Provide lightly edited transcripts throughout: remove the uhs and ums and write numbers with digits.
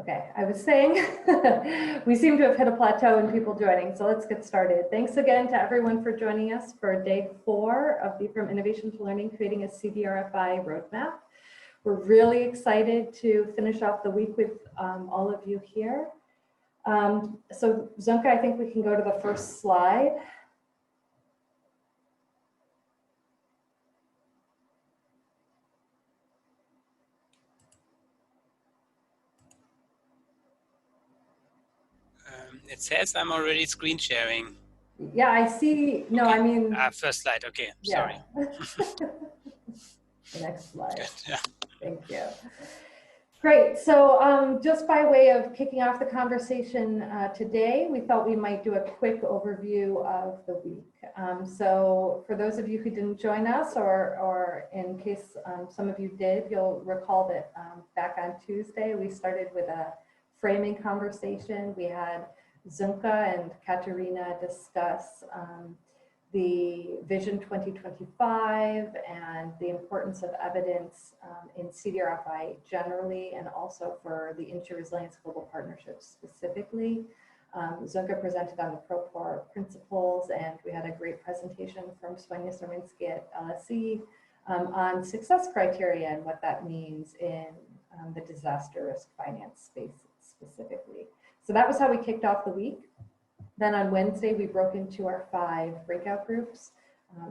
Okay, I was saying we seem to have hit a plateau in people joining, so let's get started. Thanks again to everyone for joining us for day 4 of the From Innovation to Learning, Creating a CDRFI Roadmap. We're really excited to finish off the week with all of you here. So Zunka, I think we can go to the first slide. It says I'm already screen sharing. Yeah, I see. No, okay. I mean. First slide. Okay, yeah. sorry. The next slide. Good. Yeah. Thank you. Great. So just by way of kicking off the conversation today, we thought we might do a quick overview of the week. So for those of you who didn't join us, or in case some of you did, you'll recall that back on Tuesday, we started with a framing conversation. We had Zunka and Katerina discuss the Vision 2025 and the importance of evidence in CDRFI generally, and also for the Industry Resilience Global Partnerships specifically. Zunka presented on the ProPOR principles, and we had a great presentation from Sonia Serminsky at LSE on success criteria and what that means in the disaster risk finance space specifically. So that was how we kicked off the week. Then on Wednesday, we broke into our 5 breakout groups.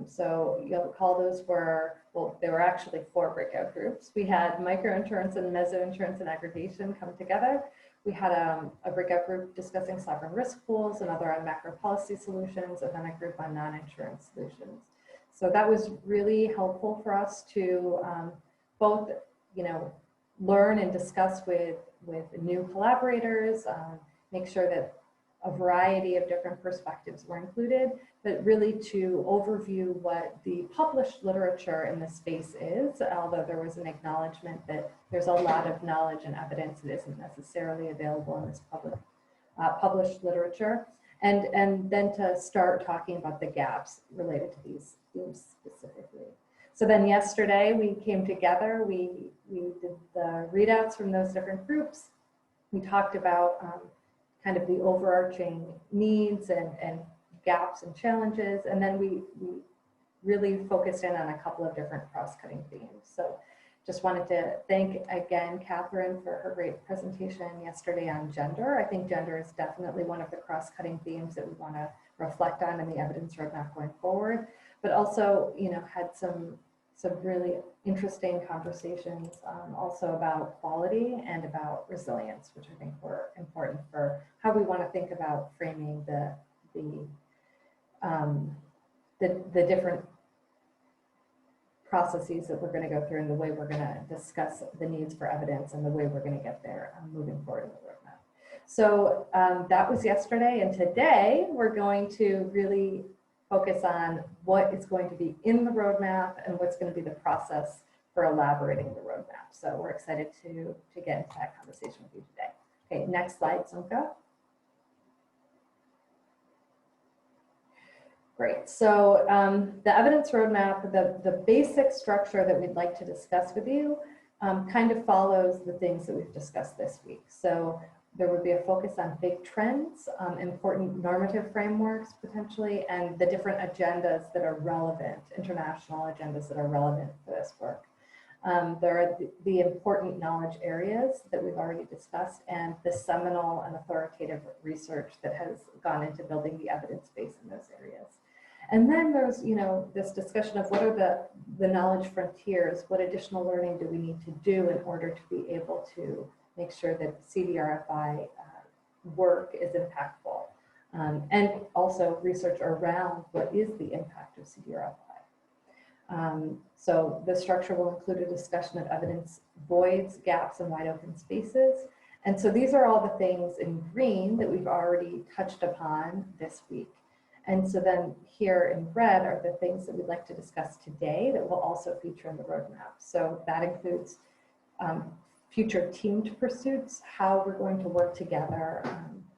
So you'll recall those were, well, there were actually 4 breakout groups. We had microinsurance and mesoinsurance and aggregation come together. We had a breakout group discussing sovereign risk pools, another on macro policy solutions, and then a group on non-insurance solutions. So that was really helpful for us to both, learn and discuss with new collaborators, make sure that a variety of different perspectives were included, but really to overview what the published literature in this space is, although there was an acknowledgement that there's a lot of knowledge and evidence that isn't necessarily available in this published literature, and then to start talking about the gaps related to these themes specifically. So then yesterday we came together, we did the readouts from those different groups. We talked about kind of the overarching needs and gaps and challenges. And then we really focused in on a couple of different cross-cutting themes. So just wanted to thank again, Catherine, for her great presentation yesterday on gender. I think gender is definitely one of the cross-cutting themes that we want to reflect on in the evidence roadmap going forward, but also, had some really interesting conversations also about quality and about resilience, which I think were important for how we want to think about framing the different processes that we're going to go through and the way we're going to discuss the needs for evidence and the way we're going to get there moving forward in the roadmap. So that was yesterday, and today we're going to really focus on what is going to be in the roadmap and what's going to be the process for elaborating the roadmap. So we're excited to get into that conversation with you today. Okay, next slide, Zunka. Great, so the evidence roadmap, the basic structure that we'd like to discuss with you kind of follows the things that we've discussed this week. So there would be a focus on big trends, important normative frameworks potentially, and the different agendas that are relevant, international agendas that are relevant for this work. There are the important knowledge areas that we've already discussed, and the seminal and authoritative research that has gone into building the evidence base in those areas. And then there's, this discussion of what are the knowledge frontiers, what additional learning do we need to do in order to be able to make sure that CDRFI work is impactful, and also research around what is the impact of CDRFI. So the structure will include a discussion of evidence voids, gaps, and wide open spaces. And so these are all the things in green that we've already touched upon this week. And so then here in red are the things that we'd like to discuss today that will also feature in the roadmap. So that includes future teamed pursuits, how we're going to work together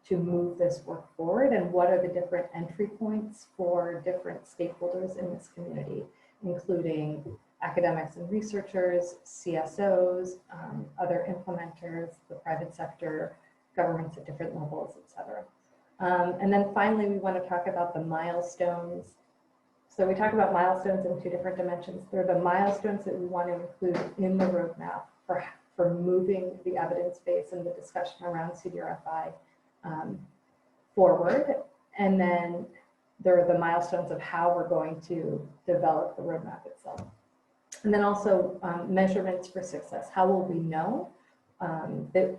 to move this work forward, and what are the different entry points for different stakeholders in this community, including academics and researchers, CSOs, other implementers, the private sector, governments at different levels, et cetera. And then finally, we want to talk about the milestones. So we talk about milestones in two different dimensions. They're the milestones that we want to include in the roadmap for moving the evidence base and the discussion around CDRFI forward. And then there are the milestones of how we're going to develop the roadmap itself. And then also measurements for success. How will we know that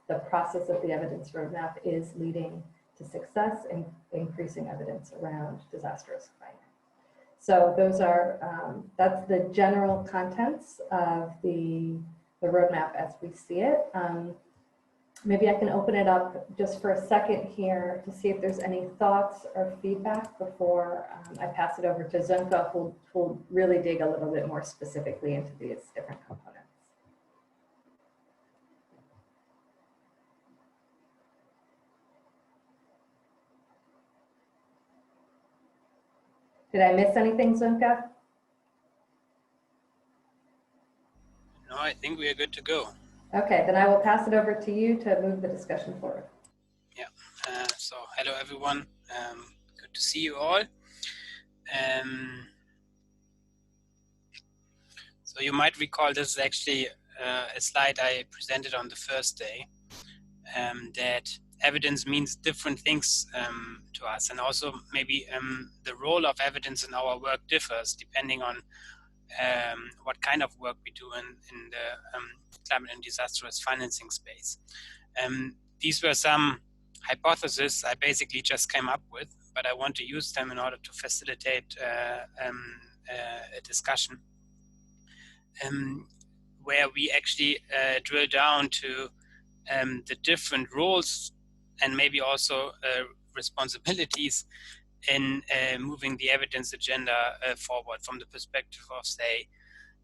the process of the evidence roadmap is leading to success and increasing evidence around disaster risk finance? So those are, that's the general contents of the roadmap as we see it. Maybe I can open it up just for a second here to see if there's any thoughts or feedback before I pass it over to Zunka, who'll really dig a little bit more specifically into these different components. Did I miss anything, Zunka? No, I think we are good to go. Okay, then I will pass it over to you to move the discussion forward. Yeah, so hello everyone, good to see you all. So you might recall this is actually a slide I presented on the first day, that evidence means different things to us, and also maybe the role of evidence in our work differs depending on what kind of work we do in the climate and disaster risk financing space. These were some hypotheses I basically just came up with, but I want to use them in order to facilitate a discussion where we actually drill down to the different roles and maybe also responsibilities in moving the evidence agenda forward from the perspective of, say,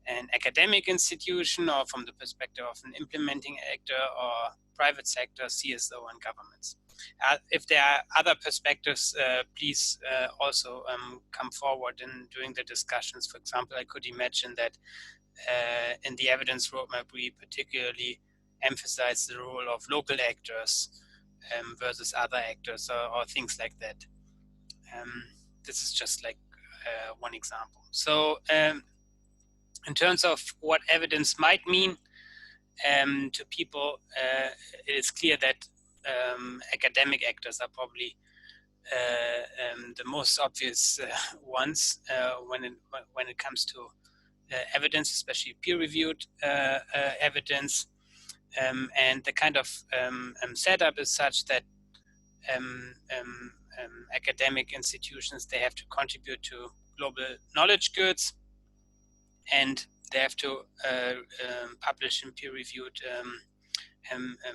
an academic institution, or from the perspective of an implementing actor, or private sector, CSO, and governments. If there are other perspectives, please also come forward in during the discussions. For example, I could imagine that in the evidence roadmap, we particularly emphasize the role of local actors versus other actors, or things like that. This is just like one example. So in terms of what evidence might mean to people, it is clear that academic actors are probably the most obvious ones when it comes to evidence, especially peer-reviewed evidence. And the kind of setup is such that academic institutions, they have to contribute to global knowledge goods, and they have to publish in peer-reviewed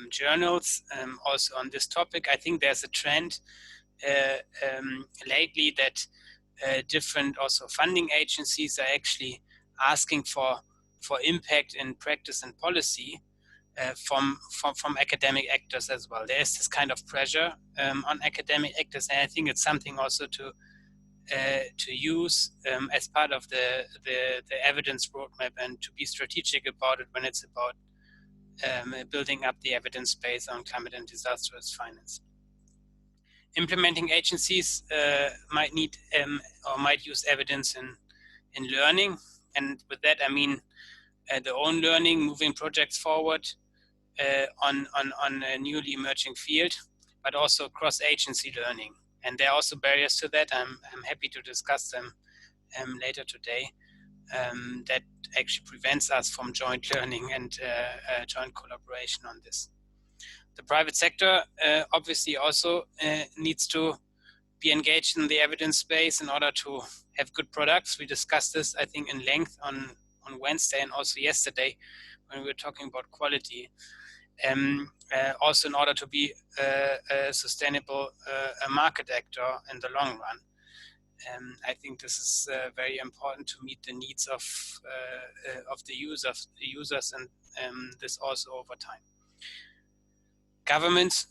journals also on this topic. I think there's a trend lately that different also funding agencies are actually asking for impact in practice and policy from academic actors as well. There is this kind of pressure on academic actors, and I think it's something also to use as part of the evidence roadmap, and to be strategic about it when it's about building up the evidence base on climate and disaster risk finance. Implementing agencies might need or might use evidence in learning, and with that I mean their own learning, moving projects forward on a newly emerging field, but also cross-agency learning. And there are also barriers to that. I'm happy to discuss them later today. That actually prevents us from joint learning and joint collaboration on this. The private sector obviously also needs to be engaged in the evidence space in order to have good products. We discussed this, I think, in length on Wednesday and also yesterday when we were talking about quality. Also in order to be a sustainable a market actor in the long run. I think this is very important to meet the needs of the users, and this also over time. Governments,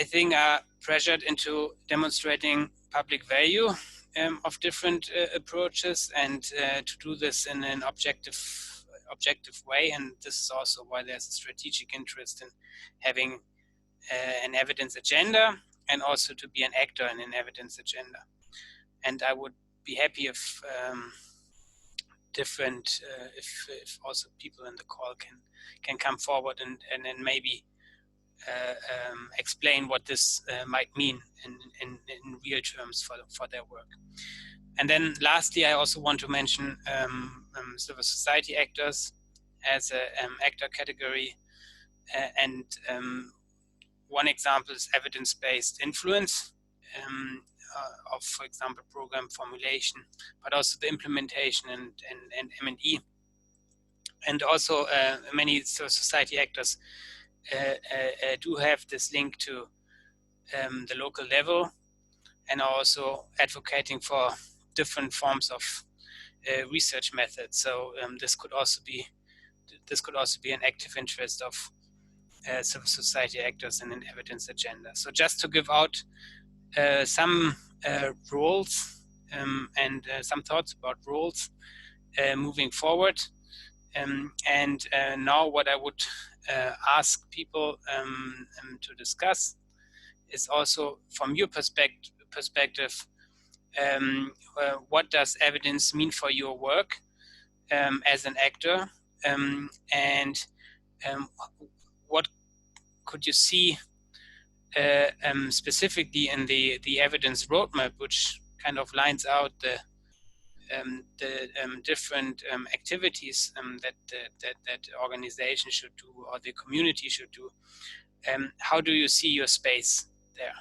I think, are pressured into demonstrating public value of different approaches, and to do this in an objective way. And this is also why there's a strategic interest in having an evidence agenda, and also to be an actor in an evidence agenda. And I would be happy if if also people in the call can come forward and maybe explain what this might mean in real terms for their work. And then lastly, I also want to mention civil society actors as an actor category. And one example is evidence-based influence of, for example, program formulation, but also the implementation and M&E. And also many civil society actors do have this link to the local level, and are also advocating for different forms of research methods. So this could also be an active interest of civil society actors in an evidence agenda. So just to give out some roles and some thoughts about roles moving forward. And now what I would ask people to discuss is also from your perspective, what does evidence mean for your work as an actor, and what could you see specifically in the evidence roadmap, which kind of lines out the different activities that organizations should do, or the community should do. How do you see your space there?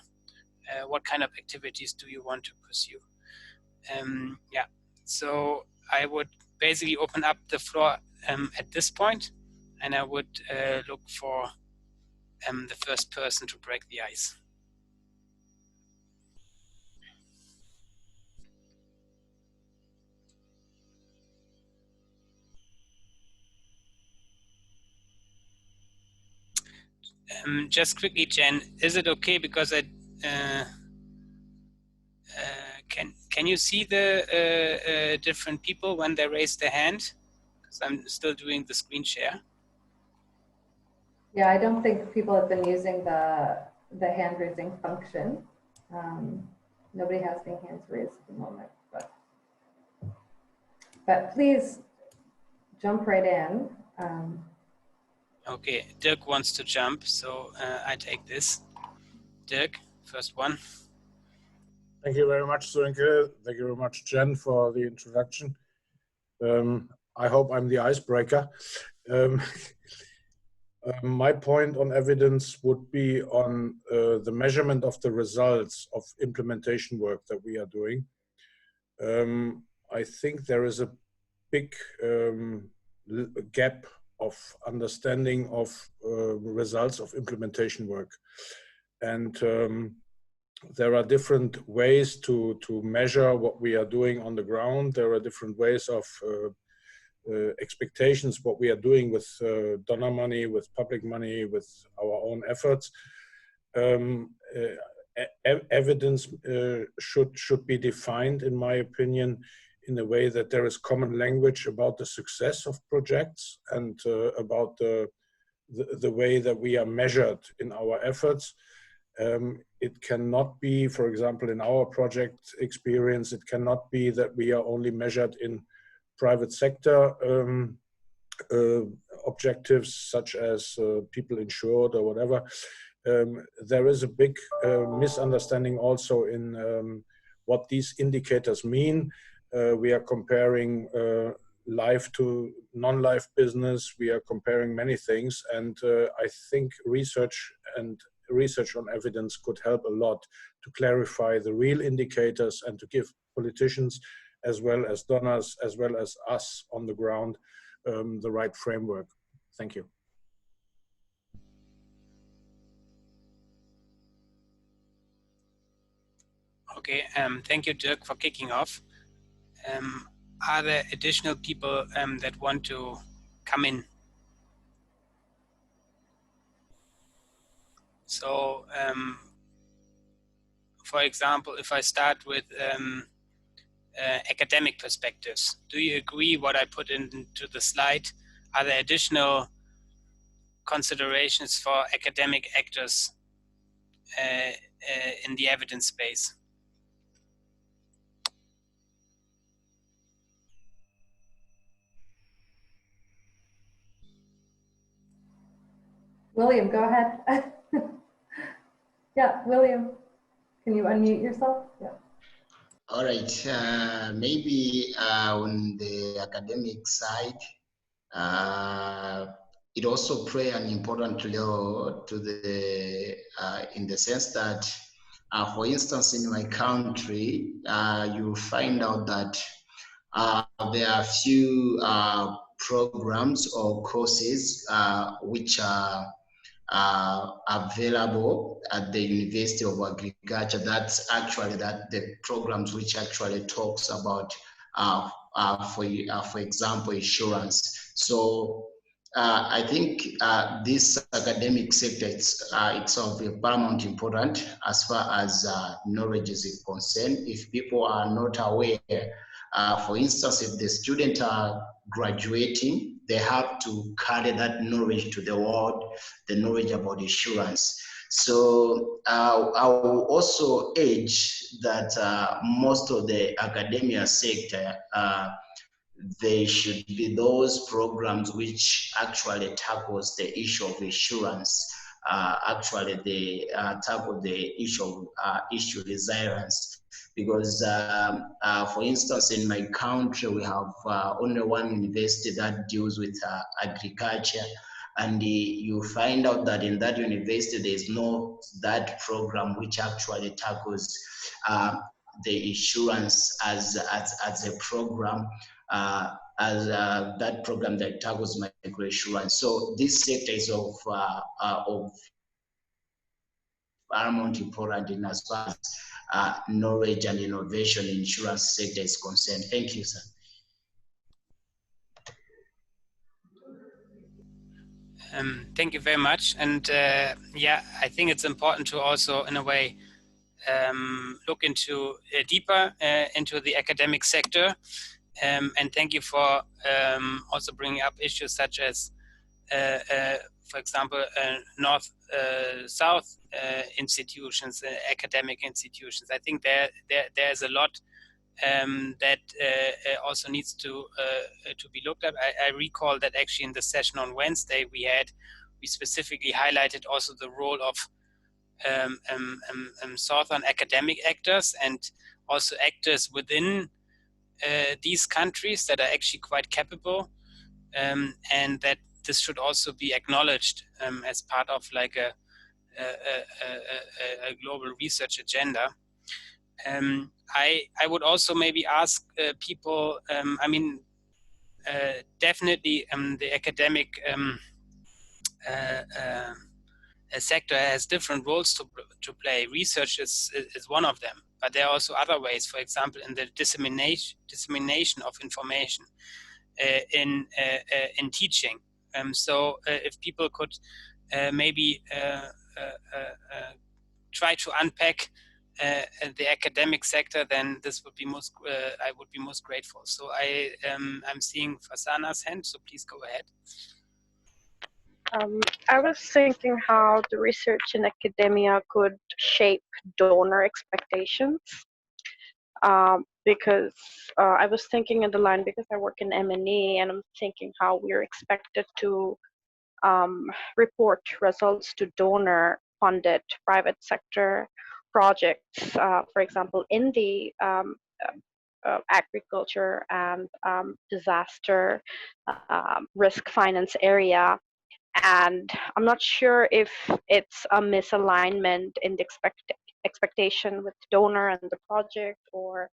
What kind of activities do you want to pursue? Yeah, so I would basically open up the floor at this point, and I would look for the first person to break the ice. Just quickly, Jen, is it okay, because I can you see the different people when they raise their hand? Because I'm still doing the screen share. Yeah, I don't think people have been using the hand raising function. Nobody has any hands raised at the moment, but please jump right in. Okay, Dirk wants to jump, so I take this. Dirk, first one. Thank you very much, Sönke. Thank you very much, Jen, for the introduction. I hope I'm the icebreaker. My point on evidence would be on the measurement of the results of implementation work that we are doing. I think there is a big gap of understanding of results of implementation work. And there are different ways to measure what we are doing on the ground. There are different ways of expectations, what we are doing with donor money, with public money, with our own efforts. Evidence should be defined, in my opinion, in a way that there is common language about the success of projects and about the way that we are measured in our efforts. It cannot be, for example, in our project experience, it cannot be that we are only measured in private sector objectives, such as people insured or whatever. There is a big misunderstanding also in what these indicators mean. We are comparing live to non-live business. We are comparing many things, and I think research on evidence could help a lot to clarify the real indicators and to give politicians, as well as donors, as well as us on the ground, the right framework. Thank you. Okay, thank you, Dirk, for kicking off. Are there additional people that want to come in? So, for example, if I start with academic perspectives. Do you agree what I put into the slide? Are there additional considerations for academic actors in the evidence space? William, go ahead. Yeah, William, can you unmute yourself? Yeah. All right, maybe on the academic side, it also play an important role to the in the sense that, for instance, in my country, you find out that there are few programs or courses which are available at the University of Agriculture. That's actually the programs which actually talks about, for example, insurance. So I think this academic sector it's of paramount important as far as knowledge is concerned. If people are not aware, for instance, if the students are graduating, they have to carry that knowledge to the world, the knowledge about insurance. So I will also urge that most of the academia sector, they should be those programs which actually tackles the issue of insurance. Actually, they tackle the issue of resilience. Because, for instance, in my country, we have only one university that deals with agriculture. And you find out that in that university, there is no that program which actually tackles the insurance as a program, that program that tackles microinsurance. So this sector is of paramount important in as far as knowledge and innovation in insurance sector is concerned. Thank you, sir. Thank you very much. And yeah, I think it's important to also, in a way, look into deeper into the academic sector. And thank you for also bringing up issues such as, for example, north-south institutions, academic institutions. I think there's a lot that also needs to be looked at. I recall that actually in the session on Wednesday we specifically highlighted also the role of southern academic actors and also actors within these countries that are actually quite capable, and that this should also be acknowledged as part of like a global research agenda. I would also maybe ask people, I mean, definitely the academic sector has different roles to play. Research is one of them, but there are also other ways, for example, in the dissemination of information, in teaching. So if people could maybe try to unpack the academic sector, then this would be I would be most grateful. So I'm seeing Fasana's hand, so please go ahead. I was thinking how the research in academia could shape donor expectations, because I was thinking in the line, because I work in M&E, and I'm thinking how we're expected to report results to donor-funded private sector projects, for example, in the agriculture and disaster risk finance area. And I'm not sure if it's a misalignment in the expectation with donor and the project, or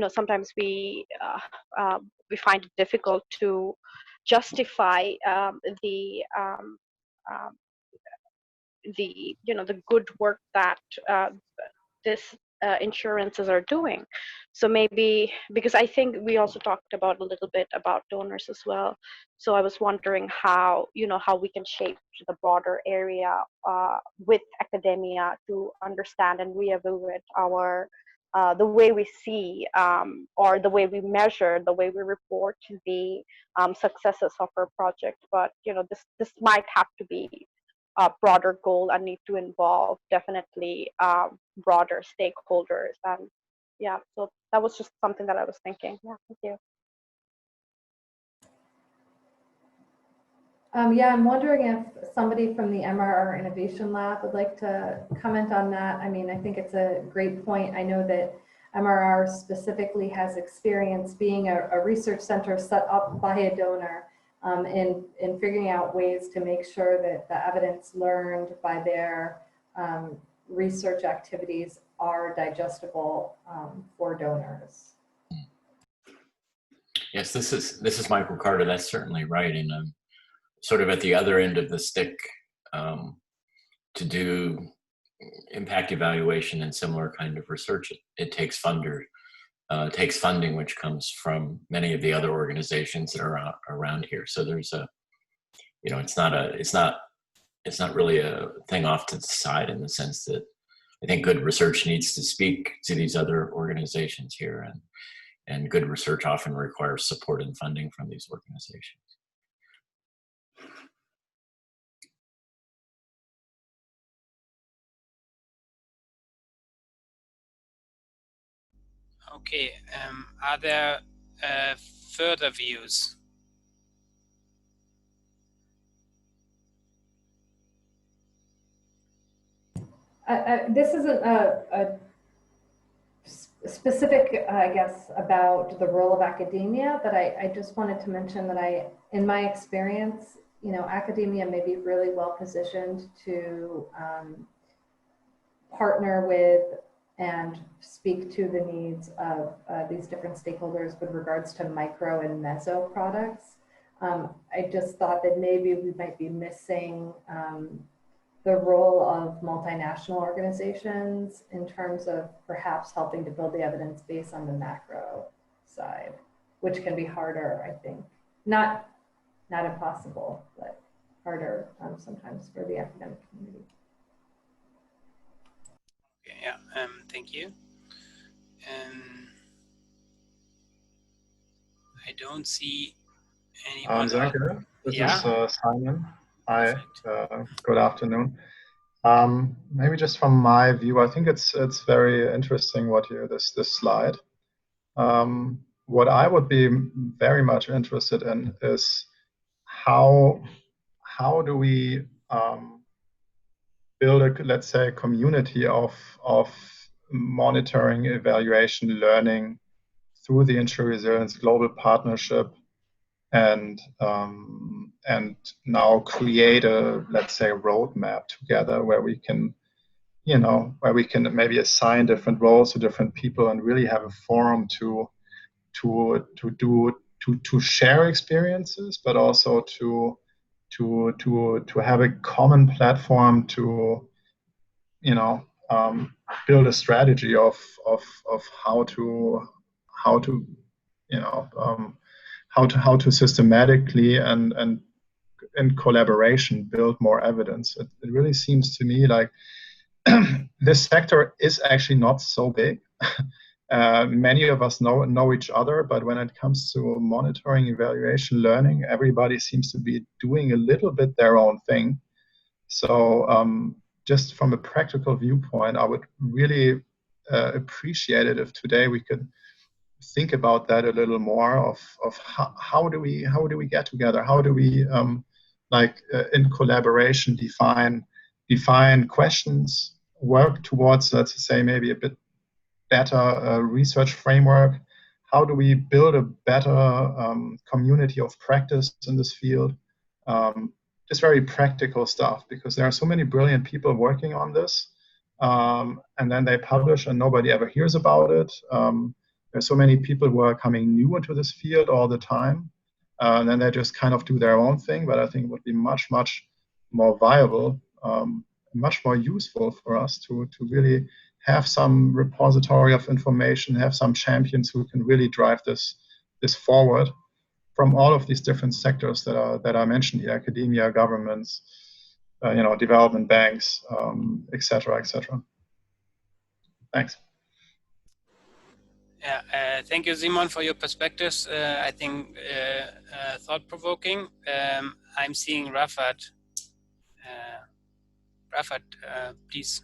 sometimes we find it difficult to justify the good work that this insurances are doing. So maybe, because I think we also talked about a little bit about donors as well. So I was wondering how we can shape the broader area with academia to understand and reevaluate our the way we see or the way we measure, the way we report the successes of our project. But this might have to be a broader goal and need to involve definitely broader stakeholders. And yeah, so that was just something that I was thinking. Yeah, thank you. Yeah, I'm wondering if somebody from the MRR Innovation Lab would like to comment on that. I mean, I think it's a great point. I know that MRR specifically has experience being a research center set up by a donor in figuring out ways to make sure that the evidence learned by their research activities are digestible for donors. Yes, this is Michael Carter. That's certainly right, and I'm sort of at the other end of the stick to do impact evaluation and similar kind of research. It takes funding, which comes from many of the other organizations that are around here. So there's it's not really a thing off to the side, in the sense that I think good research needs to speak to these other organizations here, and good research often requires support and funding from these organizations. Okay, are there further views? This isn't a specific, I guess, about the role of academia, but I just wanted to mention that in my experience, academia may be really well positioned to partner with and speak to the needs of these different stakeholders with regards to micro and meso products. I just thought that maybe we might be missing the role of multinational organizations in terms of perhaps helping to build the evidence base on the macro side, which can be harder, I think. Not impossible, but harder sometimes for the academic community. Okay, yeah, thank you. I don't see anyone. Danke. This Yeah. is Simon. Hi, good afternoon. Maybe just from my view, I think it's very interesting this slide. What I would be very much interested in is how do we build a, let's say, community of monitoring, evaluation, learning through the Ensure Resilience Global Partnership, and now create a, let's say, roadmap together where we can maybe assign different roles to different people and really have a forum to share experiences, but also to have a common platform to build a strategy of how to systematically and in collaboration build more evidence. It really seems to me like this sector is actually not so big. Many of us know each other, but when it comes to monitoring, evaluation, learning, everybody seems to be doing a little bit their own thing. So just from a practical viewpoint, I would really appreciate it if today we could think about that a little more of how do we get together? How do we in collaboration define questions, work towards, let's say, maybe a bit better research framework? How do we build a better community of practice in this field? Just very practical stuff, because there are so many brilliant people working on this, and then they publish and nobody ever hears about it. There's so many people who are coming new into this field all the time, and then they just kind of do their own thing. But I think it would be much more viable, much more useful for us to really have some repository of information, have some champions who can really drive this forward from all of these different sectors that I mentioned here: academia, governments, development banks, etc., etc. Thanks. Yeah, thank you, Simon, for your perspectives. I think thought-provoking. I'm seeing Rafat. Rafat, please.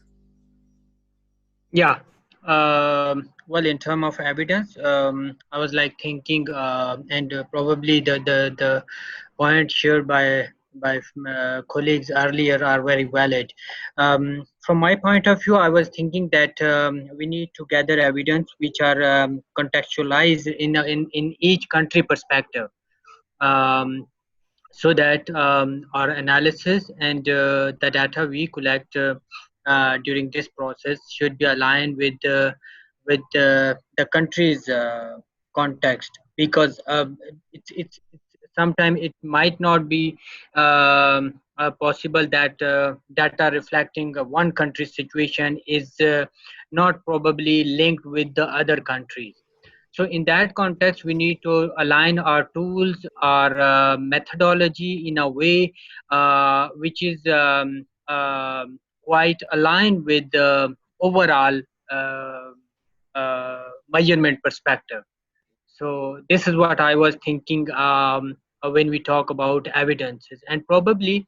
Yeah. Well, in terms of evidence, I was like thinking, and probably the points shared by colleagues earlier are very valid. From my point of view, I was thinking that we need to gather evidence which are contextualized in each country perspective. So that our analysis and the data we collect during this process should be aligned with the country's context, because it's sometimes it might not be possible that data reflecting one country's situation is not probably linked with the other countries. So in that context, we need to align our tools, our methodology in a way which is quite aligned with the overall measurement perspective. So this is what I was thinking when we talk about evidences, and probably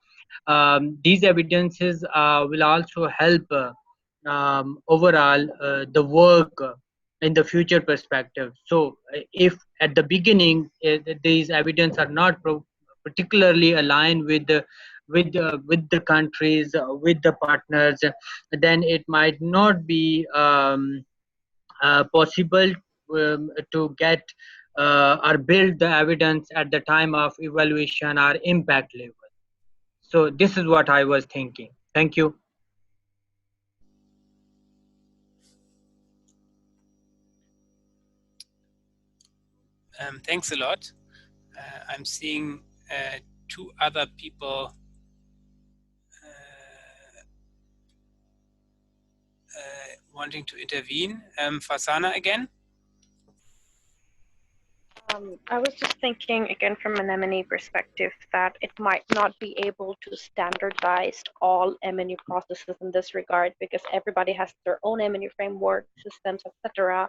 these evidences will also help overall the work in the future perspective. So if at the beginning these evidence are not particularly aligned with the countries, with the partners, then it might not be possible to get or build the evidence at the time of evaluation or impact level. So this is what I was thinking. Thank you. Thanks a lot. I'm seeing two other people wanting to intervene. Fasana again. I was just thinking again from an M&E perspective that it might not be able to standardize all M&E processes in this regard, because everybody has their own M&E framework, systems, etc.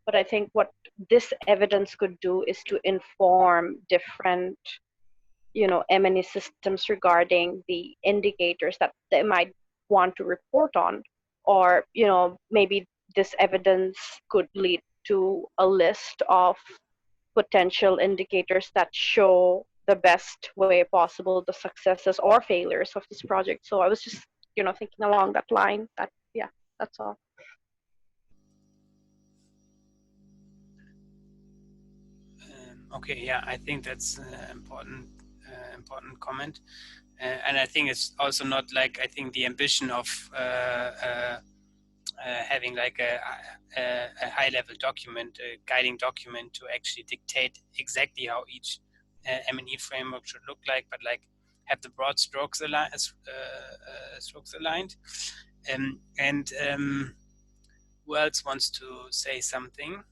But I think what this evidence could do is to inform different, M&E systems regarding the indicators that they might want to report on, or maybe this evidence could lead to a list of potential indicators that show the best way possible the successes or failures of this project. So I was just thinking along that line. That's all. Okay, yeah, I think that's important comment, and I think it's also not like, I think the ambition of having like a high-level document, a guiding document to actually dictate exactly how each M&E framework should look like, but like have the broad strokes aligned. And who else wants to say something?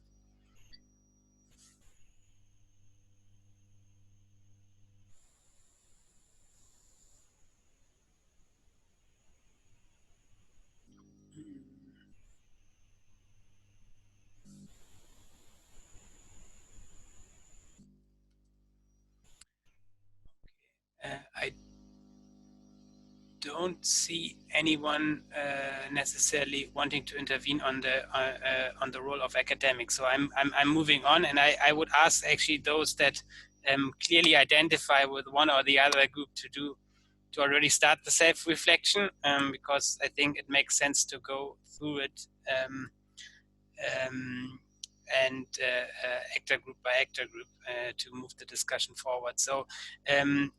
I don't see anyone necessarily wanting to intervene on the role of academics. So I'm moving on, and I would ask actually those that clearly identify with one or the other group to already start the self-reflection, because I think it makes sense to go through it and actor group by actor group to move the discussion forward. So Simon,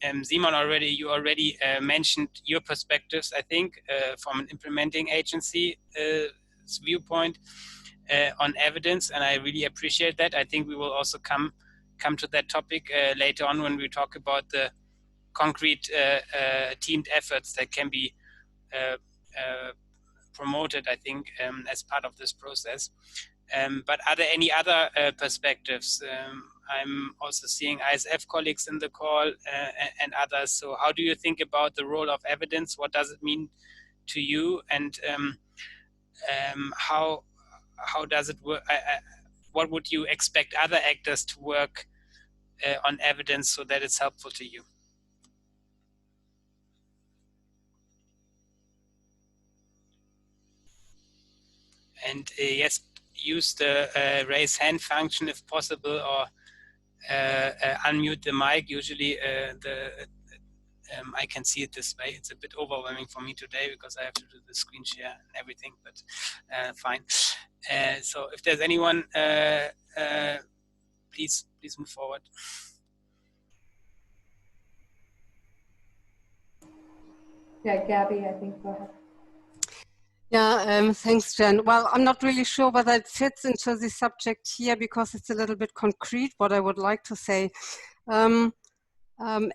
you already mentioned your perspectives, I think, from an implementing agency viewpoint on evidence, and I really appreciate that. I think we will also come to that topic later on when we talk about the concrete teamed efforts that can be promoted, I think, as part of this process. But are there any other perspectives? I'm also seeing ISF colleagues in the call and others. So how do you think about the role of evidence? What does it mean to you? And how does it work? what would you expect other actors to work on evidence so that it's helpful to you? And yes, use the raise hand function if possible, or unmute the mic. Usually I can see it this way. It's a bit overwhelming for me today because I have to do the screen share and everything, but fine. So if there's anyone, please move forward. Yeah, Gabby, I think, go ahead. Yeah, thanks, Jen. Well, I'm not really sure whether it fits into the subject here because it's a little bit concrete what I would like to say.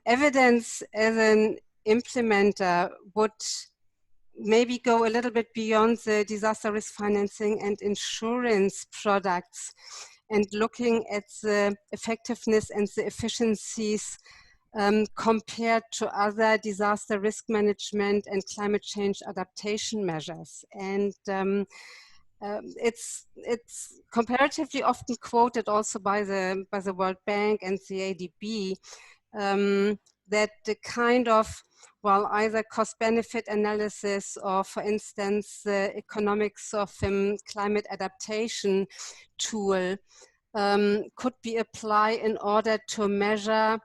Evidence as an implementer would maybe go a little bit beyond the disaster risk financing and insurance products and looking at the effectiveness and the efficiencies compared to other disaster risk management and climate change adaptation measures. And it's comparatively often quoted also by the World Bank and the ADB that the kind of, well, either cost-benefit analysis or, for instance, the economics of climate adaptation tool could be applied in order to measure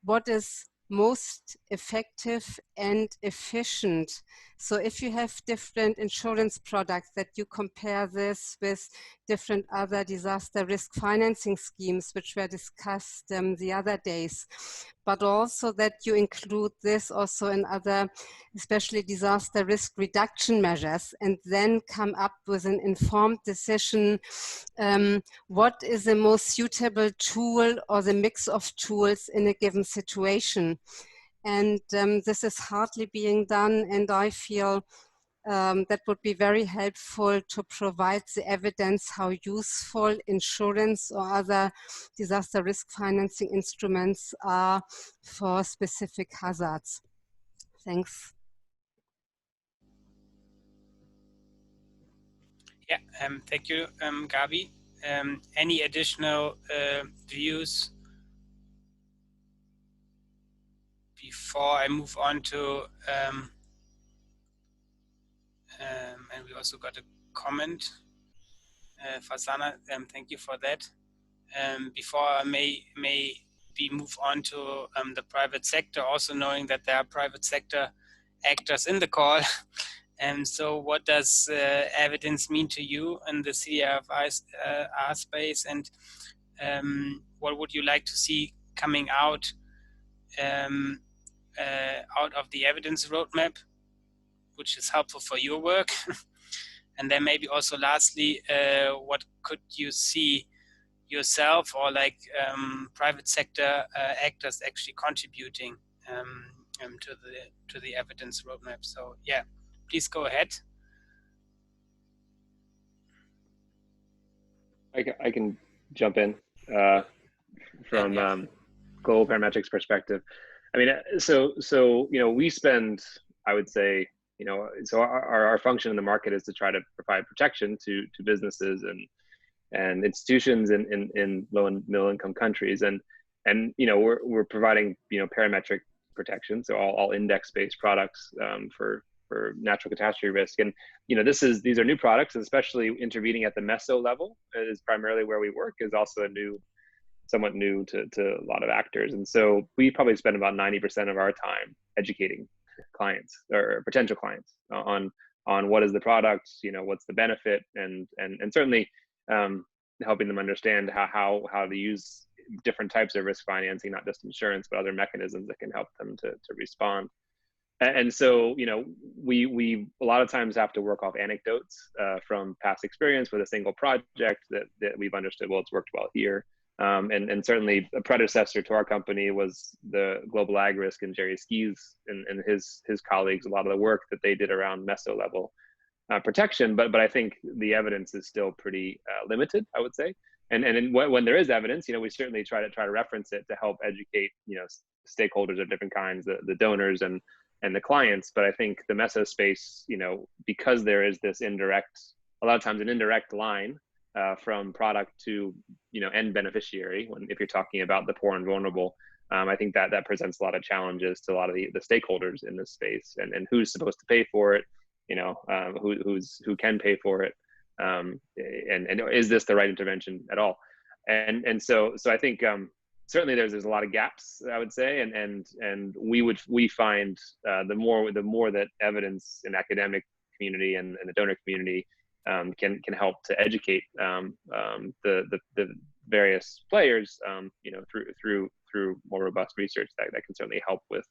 what is most effective and efficient. So if you have different insurance products that you compare this with different other disaster risk financing schemes, which were discussed the other days, but also that you include this also in other, especially disaster risk reduction measures, and then come up with an informed decision what is the most suitable tool or the mix of tools in a given situation. And this is hardly being done, and I feel that would be very helpful to provide the evidence how useful insurance or other disaster risk financing instruments are for specific hazards. Thanks. Yeah, thank you, Gabi. Any additional views before I move on to, and we also got a comment, Fasana, thank you for that. Before I may move on to the private sector, also knowing that there are private sector actors in the call. And so what does evidence mean to you in the CDRFI space, and what would you like to see coming out out of the evidence roadmap, which is helpful for your work? And then maybe also lastly, what could you see yourself or like private sector actors actually contributing to the evidence roadmap? So yeah, please go ahead. I can jump in from global parametrics perspective. I mean, so you know, we spend, I would say, you know, so our function in the market is to try to provide protection to businesses and institutions in low and middle income countries, and you know, we're providing, you know, parametric protection, so all index based products for natural catastrophe risk. And you know, these are new products, especially intervening at the meso level is primarily where we work, is also somewhat new to a lot of actors. And so we probably spend about 90% of our time educating clients or potential clients on what is the product, you know, what's the benefit, and certainly helping them understand how to use different types of risk financing, not just insurance, but other mechanisms that can help them to respond. And so, you know, we a lot of times have to work off anecdotes from past experience with a single project that we've understood, well, it's worked well here. And certainly a predecessor to our company was the Global Ag Risk and Jerry Ski's and his colleagues, a lot of the work that they did around meso level protection. But I think the evidence is still pretty limited, I would say. And when there is evidence, you know, we certainly try to reference it to help educate, you know, stakeholders of different kinds, the donors and the clients. But I think the meso space, you know, because there is this a lot of times an indirect line from product to end beneficiary. If you're talking about the poor and vulnerable, I think that presents a lot of challenges to a lot of the stakeholders in this space, and who's supposed to pay for it, who can pay for it, and is this the right intervention at all? And so I think certainly there's a lot of gaps, I would say, and we find the more that evidence in academic community and the donor community can help to educate the various players, through more robust research that can certainly help with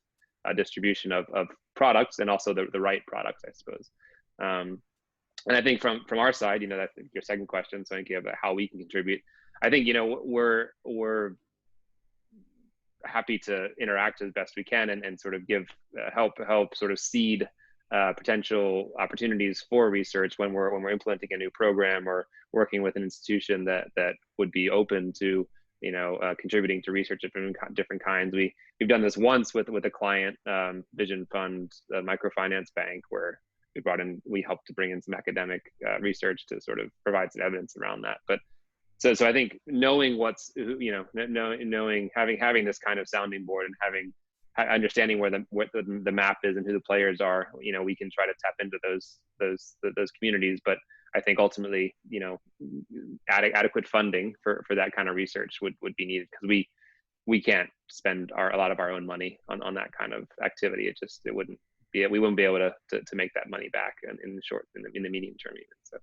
distribution of products, and also the right products, I suppose. And I think from our side, that's your second question. So I think you have how we can contribute. I think we're happy to interact as best we can and sort of give help sort of seed potential opportunities for research when we're implementing a new program or working with an institution that would be open to contributing to research of different kinds. We've done this once with a client, Vision Fund, microfinance bank, where we helped to bring in some academic research to sort of provide some evidence around that. But so I think knowing having this kind of sounding board and understanding where the map is and who the players are, we can try to tap into those communities. But I think ultimately, adequate funding for that kind of research would be needed, because we can't spend a lot of our own money on that kind of activity. We wouldn't be able to make that money back in the medium term even. So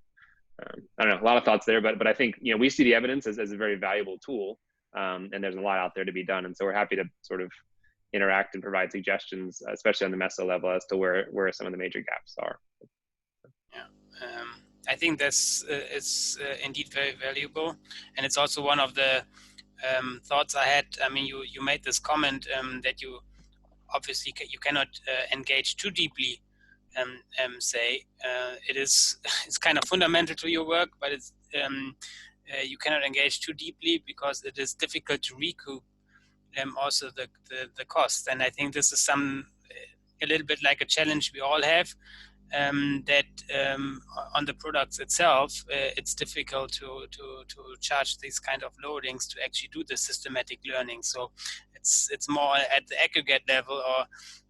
I don't know, a lot of thoughts there, but I think we see the evidence as a very valuable tool, and there's a lot out there to be done, and so we're happy to sort of interact and provide suggestions, especially on the meso level, as to where some of the major gaps are. Yeah, I think that's it's indeed very valuable, and it's also one of the thoughts I had. I mean, you made this comment that you obviously you cannot engage too deeply. It's kind of fundamental to your work, but it's you cannot engage too deeply because it is difficult to recoup also the cost. And I think this is a little bit like a challenge we all have, that on the products itself, it's difficult to charge these kind of loadings to actually do the systematic learning. So it's more at the aggregate level or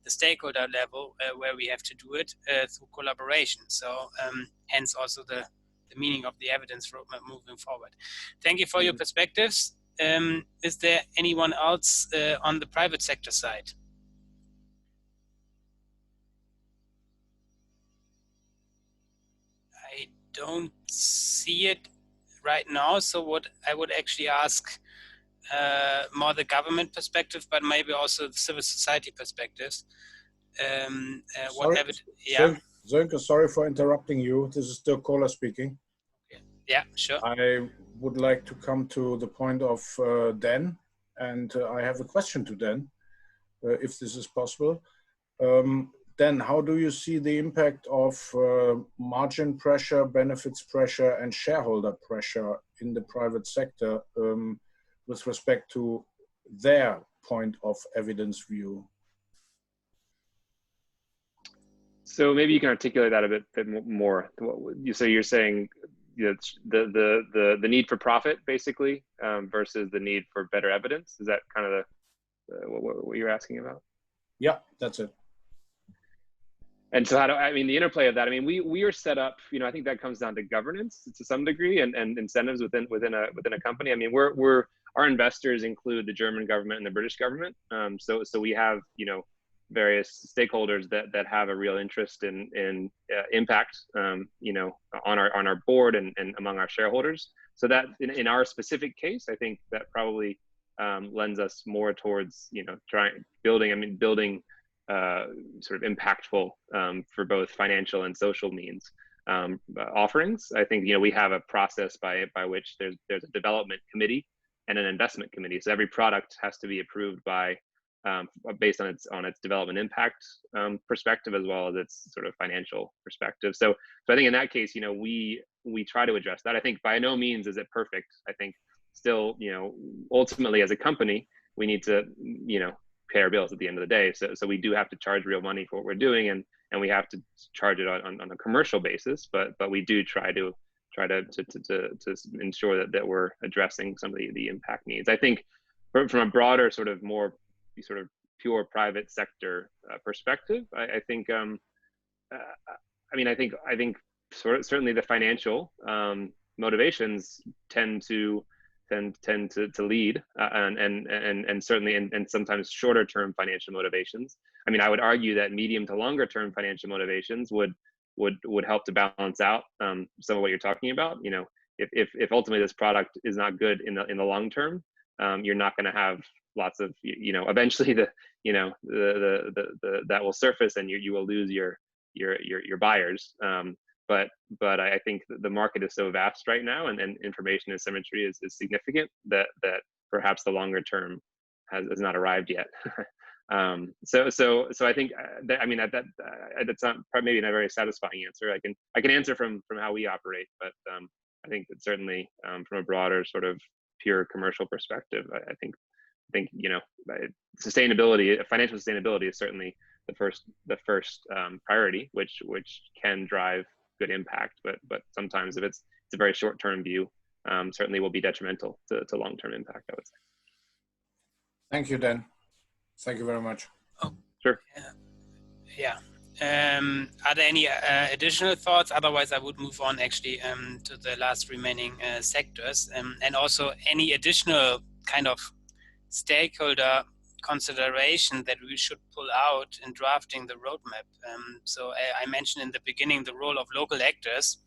the stakeholder level where we have to do it through collaboration. So hence also the meaning of the evidence roadmap moving forward. Thank you for your perspectives. Is there anyone else on the private sector side? I don't see it right now. So what I would actually ask more the government perspective, but maybe also the civil society perspectives. Sönke, sorry for interrupting you. This is Dirk Kohler speaking. Yeah, sure. I would like to come to the point of Dan, and I have a question to Dan, if this is possible. Dan, how do you see the impact of margin pressure, benefits pressure, and shareholder pressure in the private sector with respect to their point of evidence view? So maybe you can articulate that a bit more. So you're saying the need for profit, basically, versus the need for better evidence. Is that kind of what you're asking about? Yeah, that's it. And so the interplay of that, we are set up, I think that comes down to governance to some degree and incentives within a company. Our investors include the German government and the British government. So we have, various stakeholders that have a real interest in impact, on our board and among our shareholders. So that in our specific case, I think that probably lends us more towards, building sort of impactful for both financial and social means offerings. I think we have a process by which there's a development committee and an investment committee. So every product has to be approved based on its development impact perspective, as well as its sort of financial perspective. So I think in that case, we try to address that. I think by no means is it perfect. I think still, ultimately as a company, we need to pay our bills at the end of the day. So we do have to charge real money for what we're doing, and we have to charge it on a commercial basis. But we do try to try to ensure that we're addressing some of the impact needs. I think from a broader sort of more sort of pure private sector perspective, I think I mean I think certainly the financial motivations tend to lead, and certainly and sometimes shorter term financial motivations. I mean, I would argue that medium to longer term financial motivations would help to balance out some of what you're talking about. You know, if ultimately this product is not good in the long term, you're not going to have lots of, you know, eventually the that will surface and you will lose your buyers. But I think the market is so vast right now, and information asymmetry is significant that perhaps the longer term has not arrived yet. So I think I mean that's not maybe not a very satisfying answer. I can answer from how we operate, but I think that certainly from a broader sort of pure commercial perspective, I think you know, sustainability, financial sustainability is certainly the first priority, which can drive good impact, but sometimes if it's a very short-term view, certainly will be detrimental to long-term impact, I would say. Thank you, Dan. Thank you very much. Oh, sure. Yeah. Are there any additional thoughts? Otherwise, I would move on actually to the last remaining sectors, and also any additional kind of stakeholder consideration that we should pull out in drafting the roadmap. So I mentioned in the beginning the role of local actors,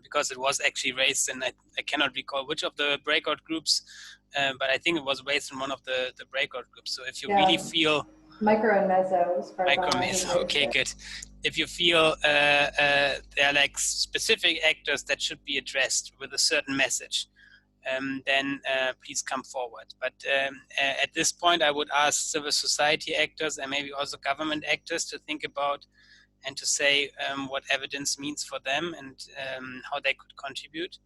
because it was actually raised, and I cannot recall which of the breakout groups, but I think it was raised in one of the breakout groups. So if you really feel micro and meso, okay, good. If you feel there are like specific actors that should be addressed with a certain message, then please come forward. But at this point, I would ask civil society actors and maybe also government actors to think about and to say what evidence means for them and how they could contribute.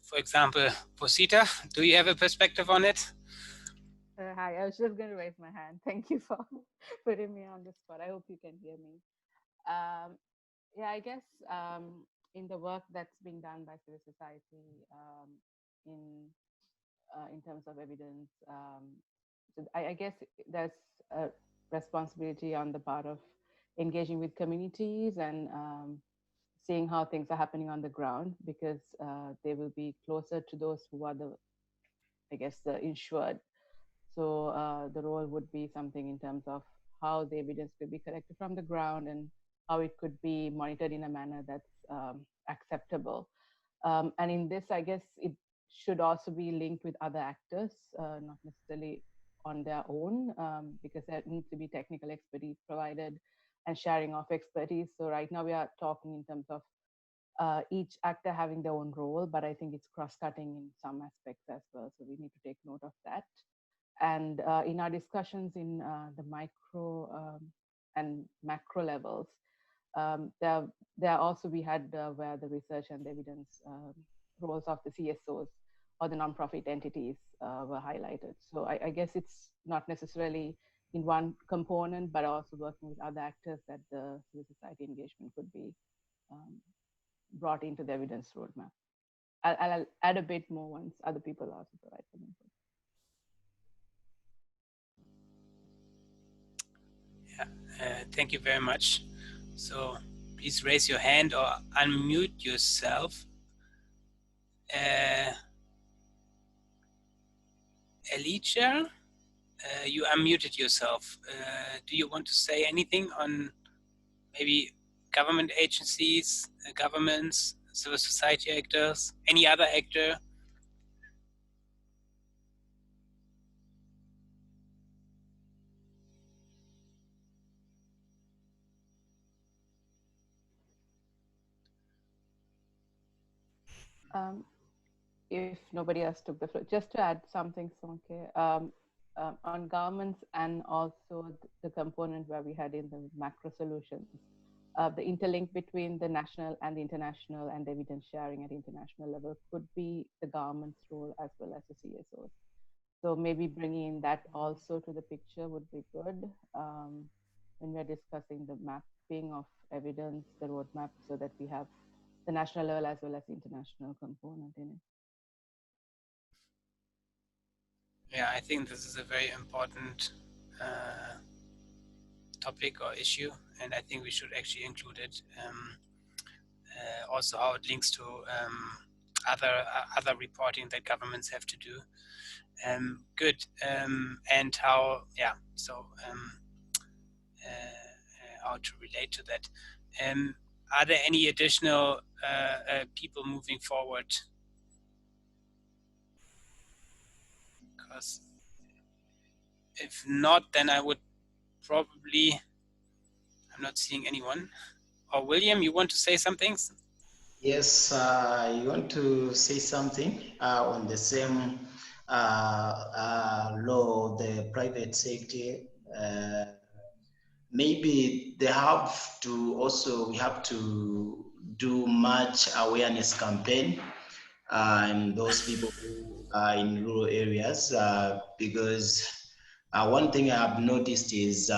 For example, Posita, do you have a perspective on it? Hi, I was just going to raise my hand. Thank you for putting me on the spot. I hope you can hear me. Yeah, I guess in the work that's being done by civil society in terms of evidence, so I guess there's a responsibility on the part of engaging with communities and seeing how things are happening on the ground, because they will be closer to those who are the insured. So the role would be something in terms of how the evidence could be collected from the ground and how it could be monitored in a manner that's acceptable. And in this, I guess it should also be linked with other actors, not necessarily on their own, because there needs to be technical expertise provided and sharing of expertise. So right now we are talking in terms of each actor having their own role, but I think it's cross-cutting in some aspects as well. So we need to take note of that. And in our discussions in the micro and macro levels, there also we had where the research and the evidence roles of the CSOs or the nonprofit entities were highlighted. So I guess it's not necessarily in one component, but also working with other actors that the civil society engagement could be brought into the evidence roadmap. I'll add a bit more once other people also provide some input. Thank you very much. So please raise your hand or unmute yourself. Alicia, you unmuted yourself. Do you want to say anything on maybe government agencies, governments, civil society actors, any other actor? if nobody else took the floor, just to add something, Sonke, on governments and also the component where we had in the macro solutions, the interlink between the national and the international and evidence sharing at international level could be the government's role as well as the CSOs. So maybe bringing in that also to the picture would be good when we're discussing the mapping of evidence, the roadmap, so that we have the national level as well as the international component in it. Yeah, I think this is a very important topic or issue, and I think we should actually include it. Also, how it links to other reporting that governments have to do. Good, and how, yeah, so how to relate to that. Are there any additional people moving forward? Because if not, then I would probably, I'm not seeing anyone. Or William, you want to say something? Yes, you want to say something on the same law, the private sector. Maybe they have to also, we have to do much awareness campaign and those people who are in rural areas because one thing I have noticed is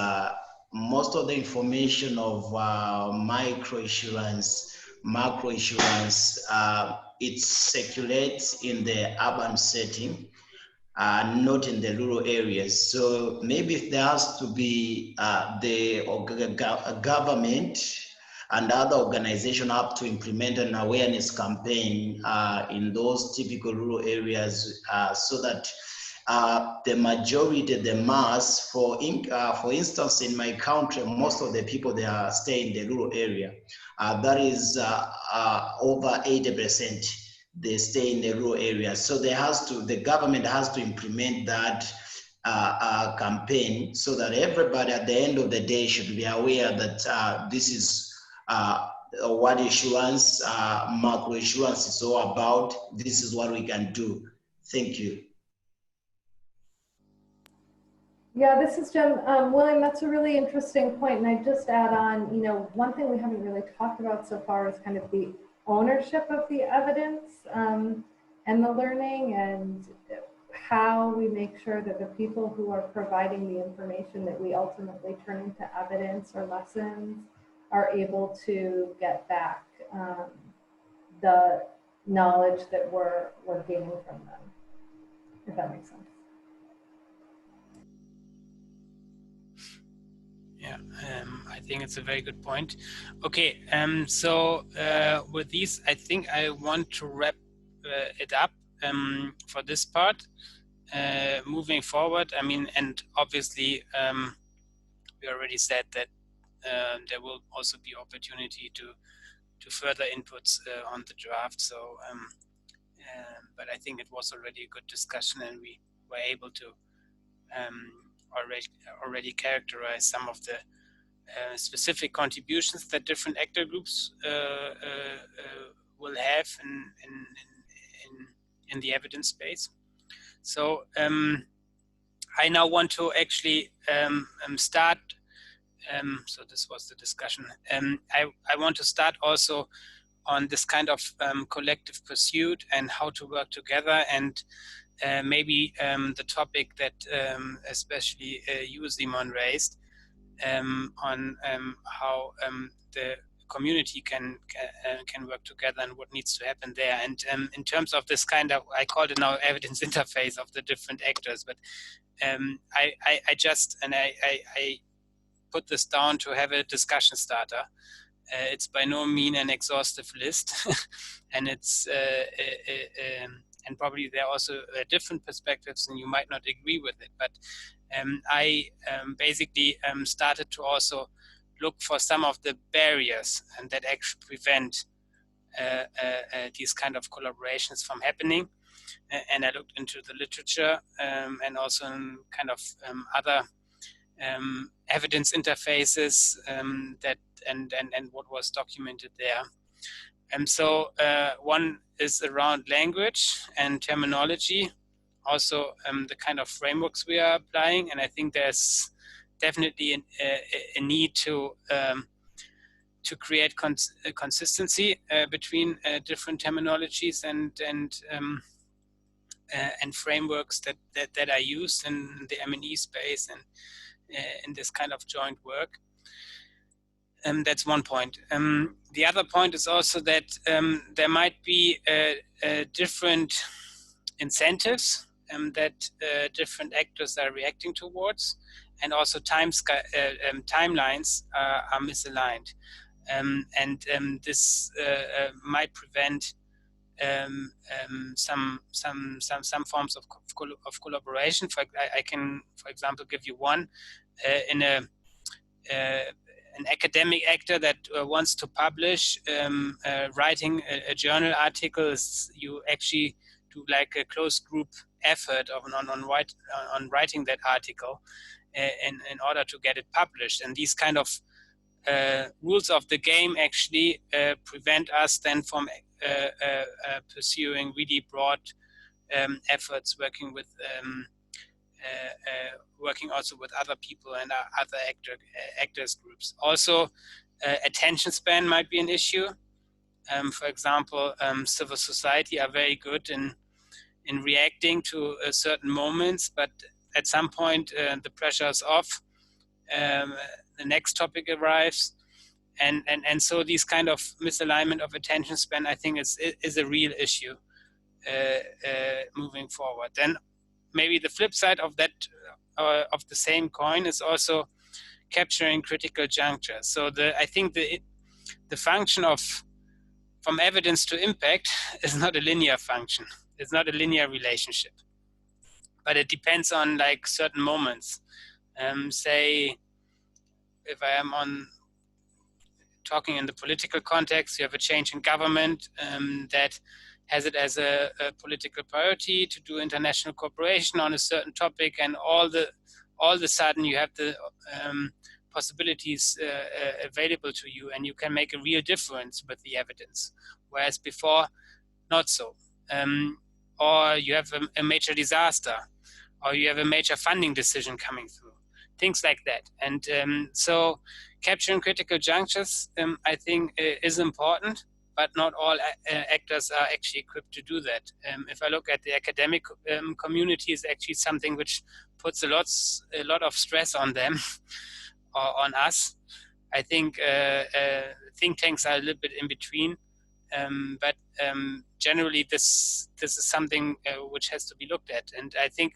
most of the information of microinsurance, macroinsurance, it circulates in the urban setting, not in the rural areas. So maybe if there has to be the government and other organizations have to implement an awareness campaign in those typical rural areas so that the majority, the mass, for instance, in my country, most of the people, they are stay in the rural area. That is over 80%. They stay in the rural area. So the government has to implement that campaign so that everybody at the end of the day should be aware that this is what insurance, macro insurance is all about. This is what we can do. Thank you. Yeah, this is Jen. William, that's a really interesting point. And I just add on, you know, one thing we haven't really talked about so far is kind of the ownership of the evidence and the learning, and how we make sure that the people who are providing the information that we ultimately turn into evidence or lessons are able to get back the knowledge that we're gaining from them, if that makes sense. Yeah, I think it's a very good point. Okay, so with these, I think I want to wrap it up for this part. Moving forward, I mean, and obviously we already said that there will also be opportunity to further inputs on the draft. So, but I think it was already a good discussion, and we were able to already characterize some of the specific contributions that different actor groups will have in the evidence space. So I now want to actually start. So this was the discussion. I want to start also on this kind of collective pursuit and how to work together, and maybe the topic that especially you, Simon, raised on how the community can work together and what needs to happen there. And in terms of this kind of, I called it now evidence interface of the different actors, but I just, and I put this down to have a discussion starter. It's by no means an exhaustive list, and it's and probably there are also different perspectives, and you might not agree with it. But I basically started to also look for some of the barriers and that actually prevent these kind of collaborations from happening. And I looked into the literature and also in kind of other evidence interfaces that and what was documented there. And so one is around language and terminology, also the kind of frameworks we are applying. And I think there's definitely a need to create consistency between different terminologies and frameworks that are used in the M&E space and in this kind of joint work. That's one point. The other point is also that there might be different incentives that different actors are reacting towards, and also timelines are misaligned. This might prevent some forms of collaboration. I can, for example, give you one in an academic actor that wants to publish writing a journal article. You actually do like a closed group effort on writing that article in order to get it published. And these kind of rules of the game actually prevent us then from pursuing really broad efforts, working also with other people and other actors groups. Also, attention span might be an issue. For example, civil society are very good in reacting to certain moments, but at some point the pressure is off. The next topic arrives, and so these kind of misalignment of attention span, I think, is a real issue moving forward. Then maybe the flip side of that of the same coin is also capturing critical junctures. So I think the function of from evidence to impact is not a linear function. It's not a linear relationship, but it depends on like certain moments. Say, if I am talking in the political context, you have a change in government that has it as a political priority to do international cooperation on a certain topic, and all of a sudden you have the possibilities available to you, and you can make a real difference with the evidence, whereas before, not so. Or you have a major disaster, or you have a major funding decision coming through, things like that. And so capturing critical junctures, I think, is important, but not all actors are actually equipped to do that. If I look at the academic community, is actually something which puts a lot of stress on them or on us. I think think tanks are a little bit in between, but generally this is something which has to be looked at, and I think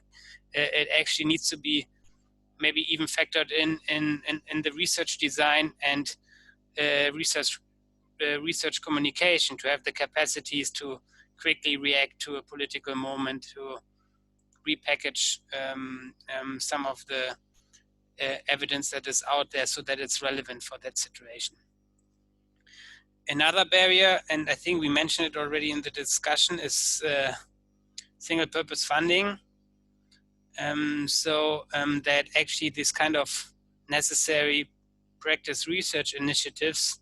it actually needs to be maybe even factored in the research design and research communication, to have the capacities to quickly react to a political moment, to repackage some of the evidence that is out there so that it's relevant for that situation. Another barrier, and I think we mentioned it already in the discussion, is single-purpose funding. That actually this kind of necessary practice research initiatives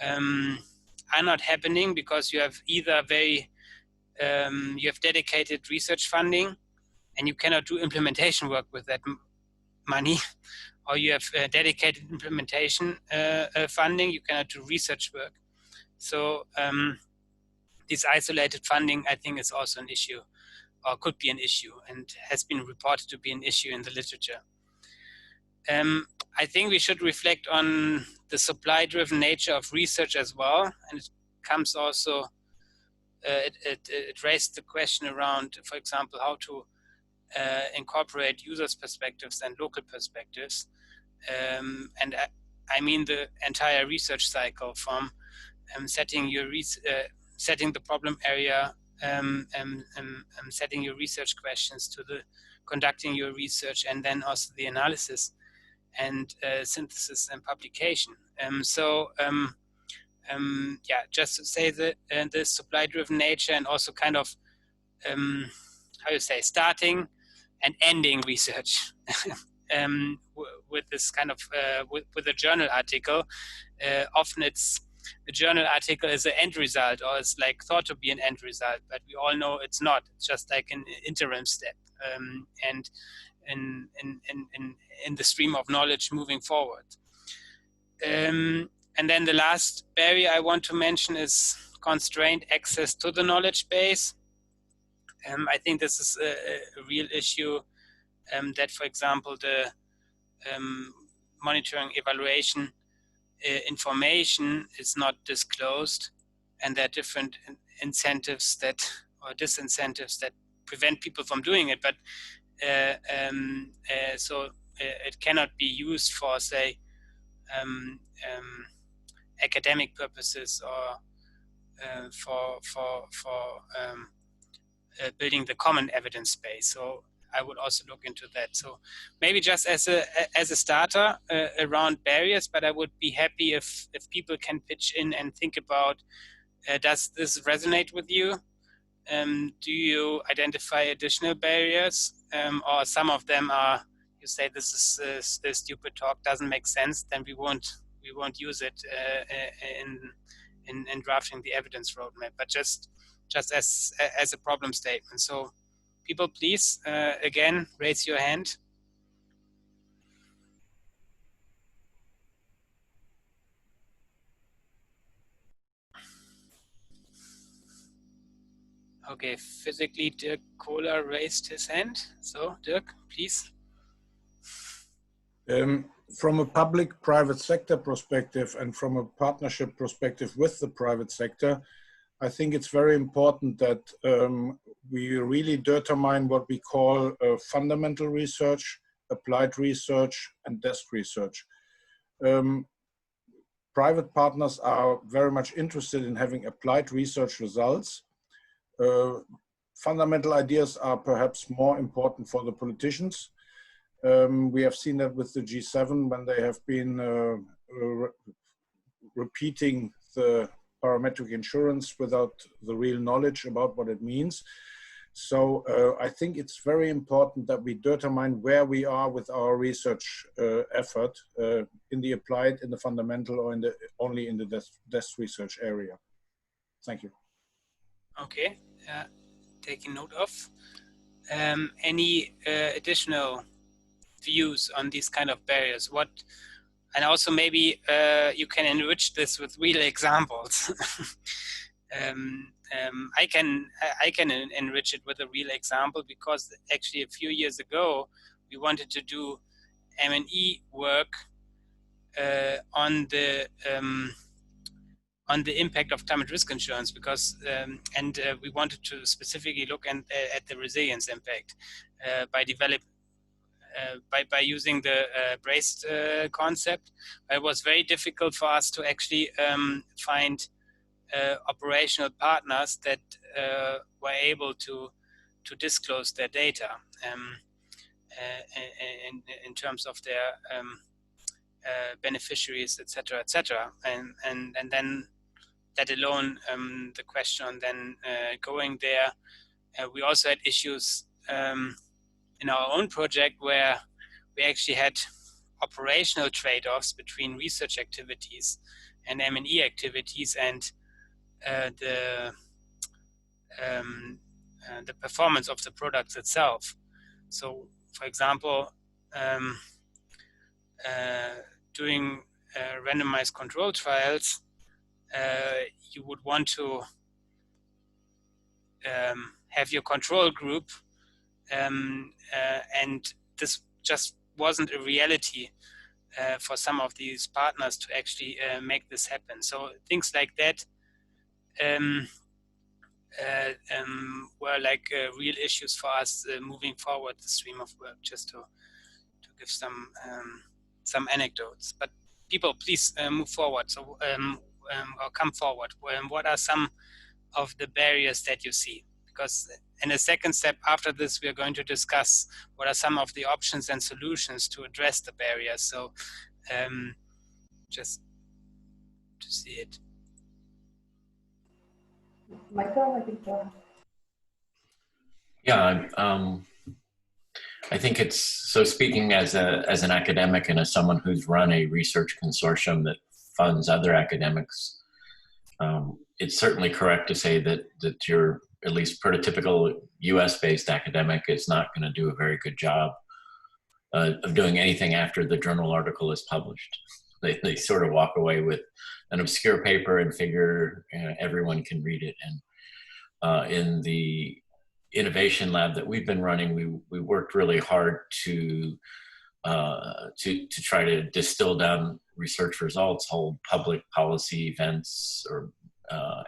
are not happening because you have either you have dedicated research funding and you cannot do implementation work with that money, or you have dedicated implementation funding, you cannot do research work. So this isolated funding, I think, is also an issue, or could be an issue, and has been reported to be an issue in the literature. I think we should reflect on the supply-driven nature of research as well, and it comes also, it raised the question around, for example, how to incorporate users' perspectives and local perspectives. And I mean the entire research cycle, from setting the problem area, setting your research questions, to the conducting your research, and then also the analysis and synthesis and publication. Just to say that the supply-driven nature, and also kind of starting and ending research with this kind of with a journal article. Often it's a journal article is an end result, or it's like thought to be an end result, but we all know it's not. It's just like an interim step, and in the stream of knowledge moving forward. And then the last barrier I want to mention is constrained access to the knowledge base. I think this is a real issue, that, for example, the monitoring evaluation information is not disclosed, and there are different incentives that, or disincentives that prevent people from doing it. But so it cannot be used for, say, academic purposes, or for building the common evidence base. So I would also look into that. So maybe just as a starter around barriers, but I would be happy if people can pitch in and think about, does this resonate with you? Do you identify additional barriers, or some of them are, you say this is a stupid talk, doesn't make sense, then we won't use it in drafting the evidence roadmap, but just as a problem statement. So people, please, again, raise your hand. Okay, physically, Dirk Kohler raised his hand. So, Dirk, please. From a public-private sector perspective and from a partnership perspective with the private sector, I think it's very important that we really determine what we call fundamental research, applied research, and desk research. Private partners are very much interested in having applied research results. Fundamental ideas are perhaps more important for the politicians. We have seen that with the G7 when they have been repeating the parametric insurance without the real knowledge about what it means. So I think it's very important that we determine where we are with our research effort in the applied, in the fundamental, or only in the desk research area. Thank you. Okay, taking note of. Any additional views on these kind of barriers? And also maybe you can enrich this with real examples. I can enrich it with a real example, because actually a few years ago we wanted to do M&E work on the impact of climate risk insurance, because we wanted to specifically look at the resilience impact by using the braced concept. It was very difficult for us to actually find operational partners that were able to disclose their data in terms of their beneficiaries, etc., etc. And then, let alone the question on then going there. We also had issues in our own project where we actually had operational trade-offs between research activities and M&E activities, and the performance of the products itself. So, for example, doing randomized control trials, you would want to have your control group, and this just wasn't a reality for some of these partners to actually make this happen. So things like that were like real issues for us moving forward the stream of work, just to give some anecdotes. But people, please move forward. So or come forward. What are some of the barriers that you see? Because in a second step after this, we are going to discuss what are some of the options and solutions to address the barriers. So just to see it. Michael, I think so. Yeah, I think it's, so speaking as an academic and as someone who's run a research consortium that funds other academics, It's certainly correct to say that your, at least prototypical US-based academic is not going to do a very good job of doing anything after the journal article is published. They sort of walk away with an obscure paper and figure everyone can read it. And in the innovation lab that we've been running, we worked really hard to try to distill down research results, hold public policy events, or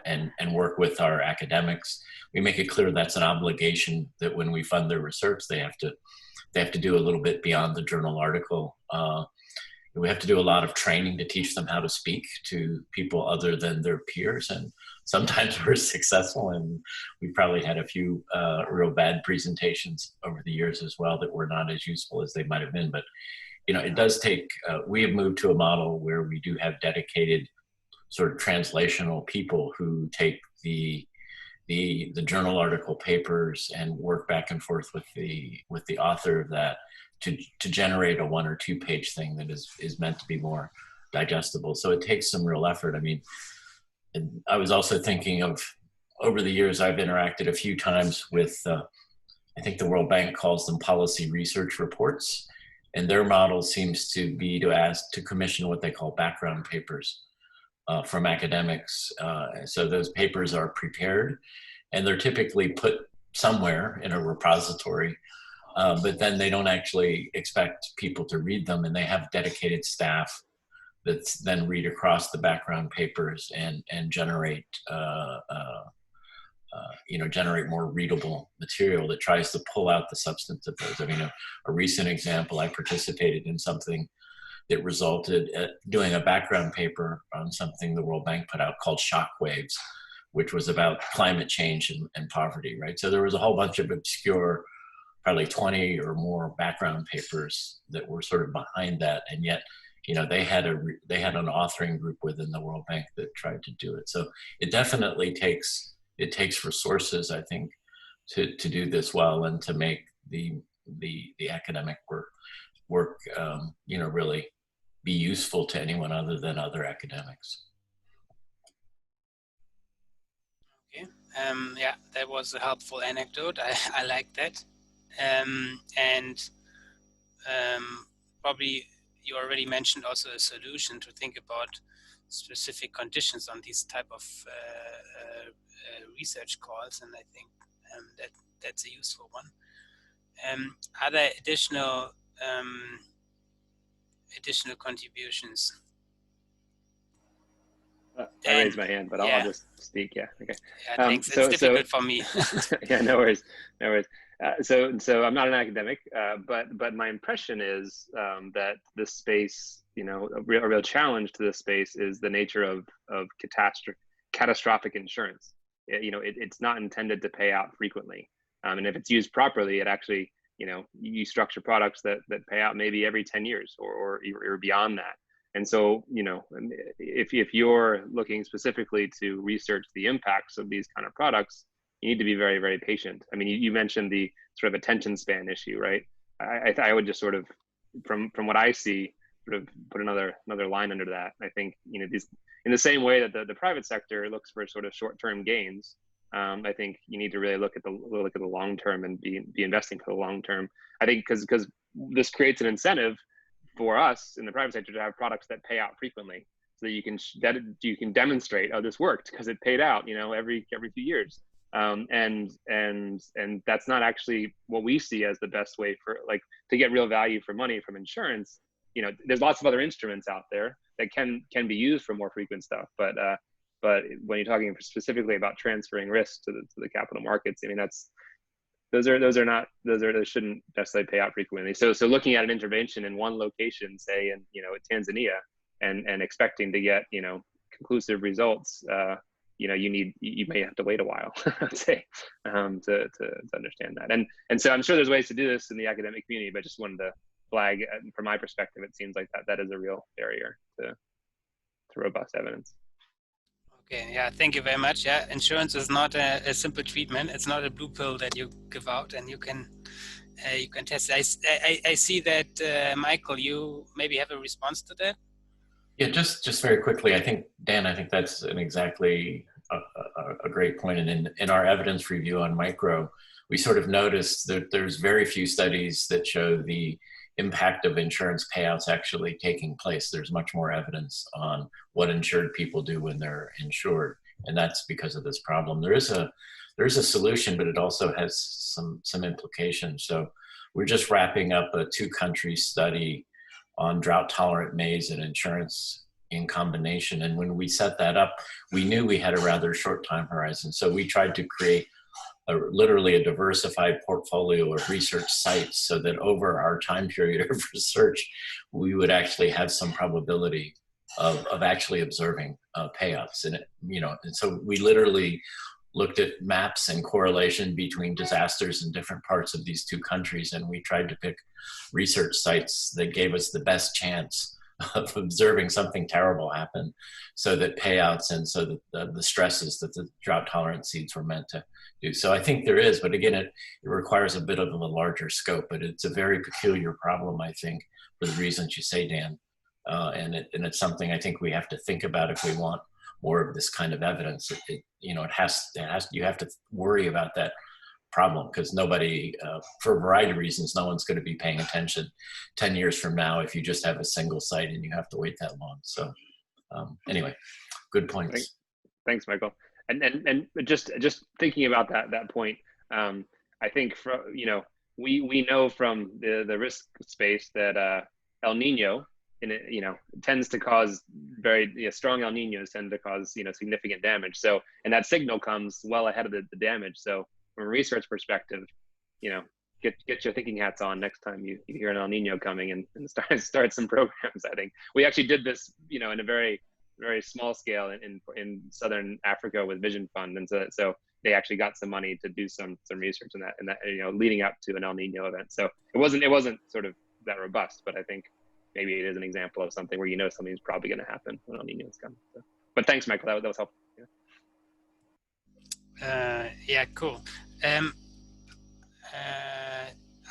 and work with our academics. We make it clear that's an obligation, that when we fund their research, they have to do a little bit beyond the journal article. We have to do a lot of training to teach them how to speak to people other than their peers, and sometimes we're successful, and we probably had a few real bad presentations over the years as well that were not as useful as they might have been. But you know, it does take, we have moved to a model where we do have dedicated sort of translational people who take the journal article papers and work back and forth with the author of that to generate a 1 or 2 page thing that is meant to be more digestible. So it takes some real effort. I mean, I was also thinking of, over the years, I've interacted a few times with, I think the World Bank calls them policy research reports. And their model seems to be to commission what they call background papers from academics. So those papers are prepared and they're typically put somewhere in a repository, but then they don't actually expect people to read them, and they have dedicated staff that then read across the background papers and generate generate more readable material that tries to pull out the substance of those. I mean, a recent example, I participated in something that resulted in doing a background paper on something the World Bank put out called Shockwaves, which was about climate change and poverty, right? So there was a whole bunch of obscure, probably 20 or more background papers that were sort of behind that, and yet, you know, they had an authoring group within the World Bank that tried to do it. So it definitely takes resources, I think, to do this well and to make the academic work really be useful to anyone other than other academics. Okay, yeah, that was a helpful anecdote. I like that, probably you already mentioned also a solution to think about specific conditions on these type of research calls, and I think that's a useful one. Are there additional contributions? I raised my hand, but I'll just speak. Yeah. Okay. Yeah, thanks. It's difficult for me. Yeah, no worries. So I'm not an academic, but my impression is that this space, you know, a real challenge to this space is the nature of catastrophic insurance. It's not intended to pay out frequently, and if it's used properly, it actually, you know, you structure products that pay out maybe every 10 years or beyond that. And so, you know, if you're looking specifically to research the impacts of these kind of products, you need to be very, very patient. I mean, you mentioned the sort of attention span issue, right? I would just sort of, from what I see, sort of put another line under that. I think, you know, these, in the same way that the private sector looks for sort of short-term gains, I think you need to really look at the long term and be investing for the long term. I think because this creates an incentive for us in the private sector to have products that pay out frequently, so that you can demonstrate, oh, this worked because it paid out, you know, every few years. And that's not actually what we see as the best way for, like, to get real value for money from insurance. You know, there's lots of other instruments out there that can be used for more frequent stuff, but when you're talking specifically about transferring risk to the capital markets, I mean, those shouldn't necessarily pay out frequently. So looking at an intervention in one location, say in, you know, Tanzania, and expecting to get, you know, conclusive results, you know, you may have to wait a while, I'd say, to understand that. And so I'm sure there's ways to do this in the academic community, but just wanted to flag, from my perspective, it seems like that is a real barrier to robust evidence. Okay, yeah, thank you very much. Yeah, insurance is not a simple treatment. It's not a blue pill that you give out and you can test it. I see that, Michael, you maybe have a response to that? Yeah, just very quickly, I think, Dan, I think that's an exactly a great point. And in our evidence review on micro, we sort of noticed that there's very few studies that show the impact of insurance payouts actually taking place. There's much more evidence on what insured people do when they're insured. And that's because of this problem. There is a solution, but it also has some implications. So we're just wrapping up a 2-country study on drought tolerant maize and insurance in combination. And when we set that up, we knew we had a rather short time horizon. So we tried to create literally a diversified portfolio of research sites so that over our time period of research, we would actually have some probability of actually observing payouts. And, and so we literally looked at maps and correlation between disasters in different parts of these 2 countries. And we tried to pick research sites that gave us the best chance of observing something terrible happen, so that payouts and so that the stresses that the drought tolerant seeds were meant to do. So I think there is, but again, it requires a bit of a larger scope, but it's a very peculiar problem, I think, for the reasons you say, Dan. And it's something I think we have to think about if we want more of this kind of evidence. You have to worry about that problem, because nobody, for a variety of reasons, no one's going to be paying attention 10 years from now if you just have a single site and you have to wait that long. So anyway, good points. Thanks, Michael. And just thinking about that point, I think we know from the risk space that El Nino, tends to cause very strong El Ninos tend to cause significant damage. So, and that signal comes well ahead of the damage. So from a research perspective, get your thinking hats on next time you hear an El Nino coming and start some programs. I think we actually did this, in a very, very small scale in Southern Africa with Vision Fund, and so they actually got some money to do some research in that leading up to an El Nino event. So it wasn't sort of that robust, but I think maybe it is an example of something where something's probably going to happen when El Nino is coming. So. But thanks, Michael. That was helpful. Yeah, cool.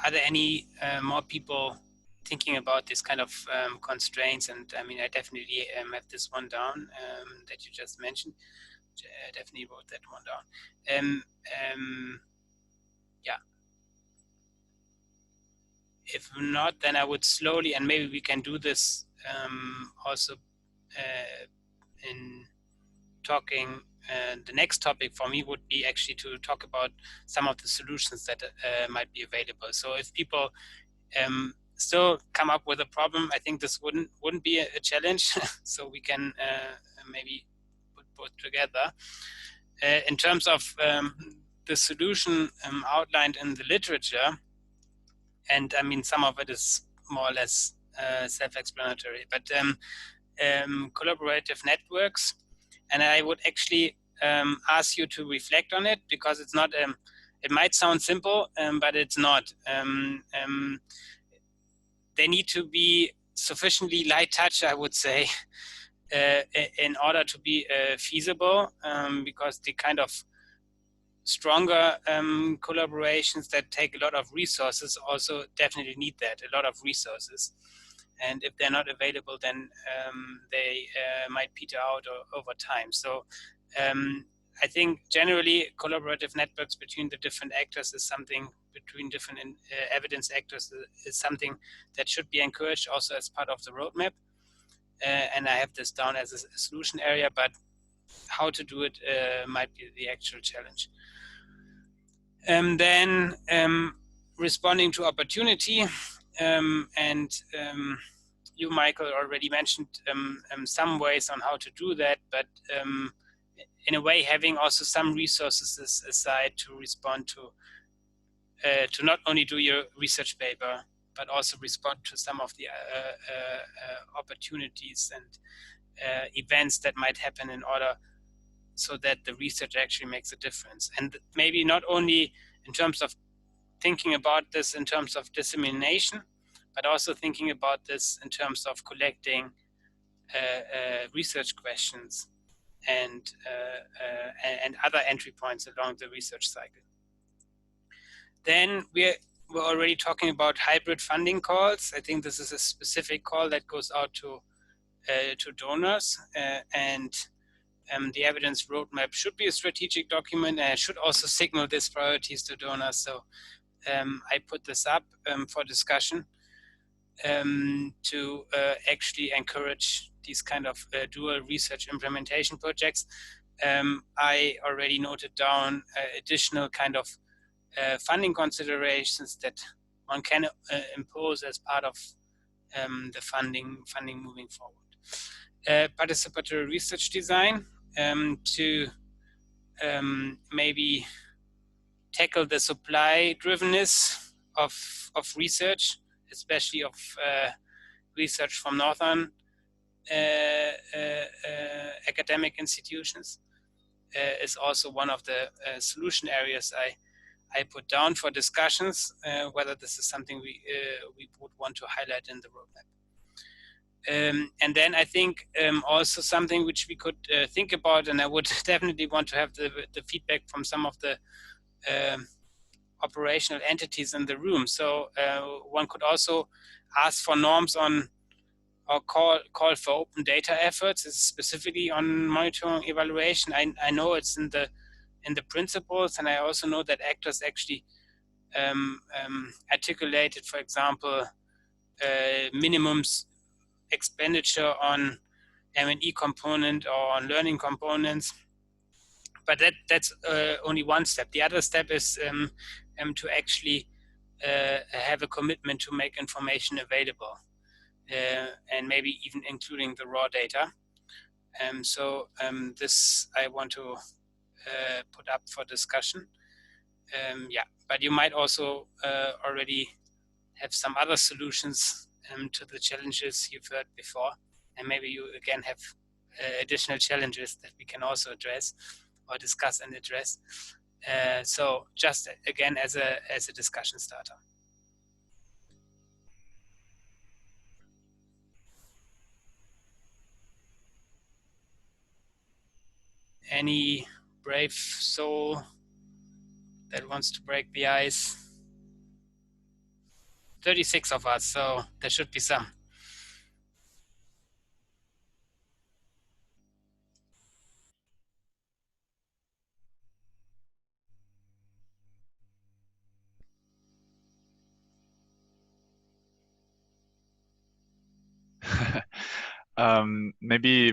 Are there any more people thinking about this kind of constraints? And I mean, I definitely have this one down that you just mentioned. I definitely wrote that one down. Yeah. If not, then I would slowly, and maybe we can do this also in talking. The next topic for me would be actually to talk about some of the solutions that might be available. So if people still come up with a problem, I think this wouldn't be a challenge. So we can maybe put both together. In terms of the solution outlined in the literature, and I mean, some of it is more or less self-explanatory, but collaborative networks. And I would actually ask you to reflect on it, because it's not, it might sound simple, but it's not. They need to be sufficiently light touch, I would say, in order to be feasible, because the kind of stronger collaborations that take a lot of resources also definitely need that, a lot of resources. And if they're not available, then they might peter out over time. So I think generally collaborative networks between the different actors is something, between different evidence actors is something that should be encouraged also as part of the roadmap. And I have this down as a solution area, but how to do it might be the actual challenge. And then responding to opportunity, and you, Michael, already mentioned some ways on how to do that, but in a way having also some resources aside to respond to not only do your research paper, but also respond to some of the opportunities and events that might happen in order so that the research actually makes a difference. And maybe not only in terms of thinking about this in terms of dissemination, but also thinking about this in terms of collecting research questions and other entry points along the research cycle. Then we're already talking about hybrid funding calls. I think this is a specific call that goes out to to donors, and the evidence roadmap should be a strategic document and should also signal these priorities to donors. So I put this up for discussion to actually encourage these kind of dual research implementation projects. I already noted down additional kind of funding considerations that one can impose as part of the funding moving forward. Participatory research design to maybe tackle the supply drivenness of research, especially of research from northern academic institutions, is also one of the solution areas I put down for discussions, whether this is something we would want to highlight in the roadmap. And then I think also something which we could think about, and I would definitely want to have the feedback from some of the operational entities in the room. So one could also ask for norms on, or call for open data efforts, specifically on monitoring evaluation. I know it's in the principles, and I also know that actors actually articulated, for example, minimums expenditure on M&E component or on learning components. But that's only one step. The other step is to actually have a commitment to make information available, and maybe even including the raw data. So this I want to put up for discussion. Yeah, but you might also already have some other solutions to the challenges you've heard before, and maybe you again have additional challenges that we can also address or discuss and address. So just again as a discussion starter. Any brave soul that wants to break the ice? 36 of us, so there should be some.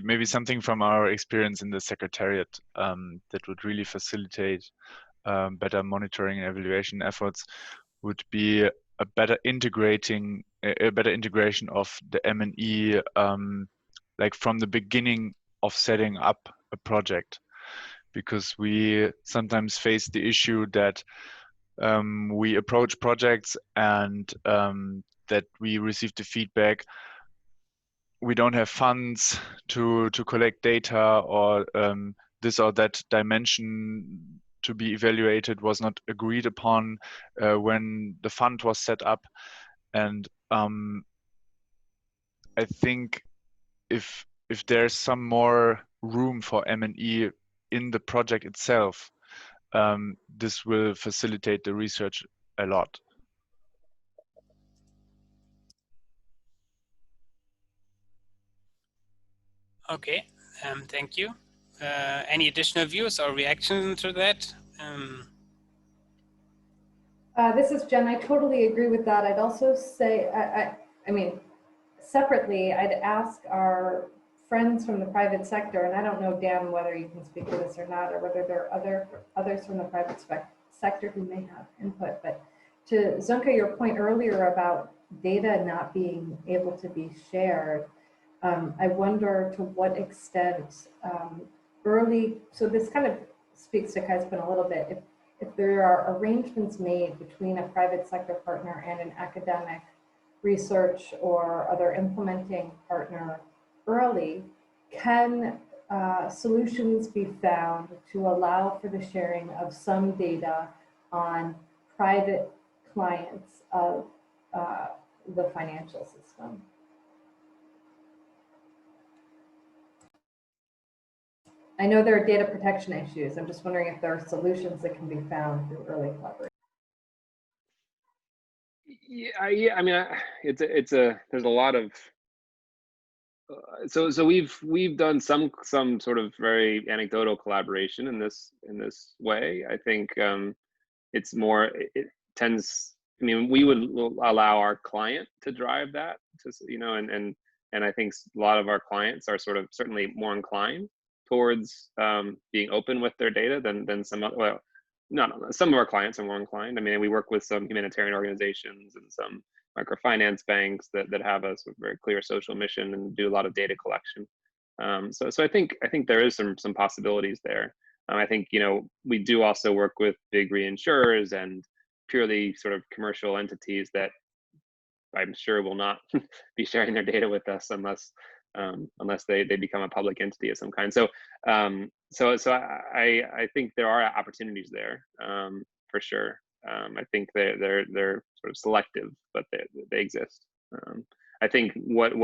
Maybe something from our experience in the Secretariat that would really facilitate better monitoring and evaluation efforts would be a better integration of the M&E, like from the beginning of setting up a project, because we sometimes face the issue that we approach projects and that we receive the feedback we don't have funds to collect data, or this or that dimension to be evaluated was not agreed upon when the fund was set up. And I think if there's some more room for M&E in the project itself, this will facilitate the research a lot. Okay, thank you. Any additional views or reactions to that? This is Jen. I totally agree with that. I'd also say, I mean, separately, I'd ask our friends from the private sector, and I don't know, Dan, whether you can speak to this or not, or whether there are others from the private sector who may have input, but to Zunka, your point earlier about data not being able to be shared, I wonder to what extent so this kind of speaks to Kaizpan a little bit, if there are arrangements made between a private sector partner and an academic research or other implementing partner early, can solutions be found to allow for the sharing of some data on private clients of the financial system? I know there are data protection issues. I'm just wondering if there are solutions that can be found through early collaboration. Yeah, I mean, there's a lot of So we've done some sort of very anecdotal collaboration in this way. I think it's more, it tends, I mean, we would allow our client to drive that, to, you know, and I think a lot of our clients are sort of certainly more inclined towards being open with their data than some other, well, not some of our clients are more inclined. I mean, we work with some humanitarian organizations and some microfinance banks that have a sort of very clear social mission and do a lot of data collection. So I think there is some possibilities there. I think, you know, we do also work with big reinsurers and purely sort of commercial entities that I'm sure will not be sharing their data with us unless they become a public entity of some kind. So I think there are opportunities there for sure. I think they're sort of selective, but they exist. I think what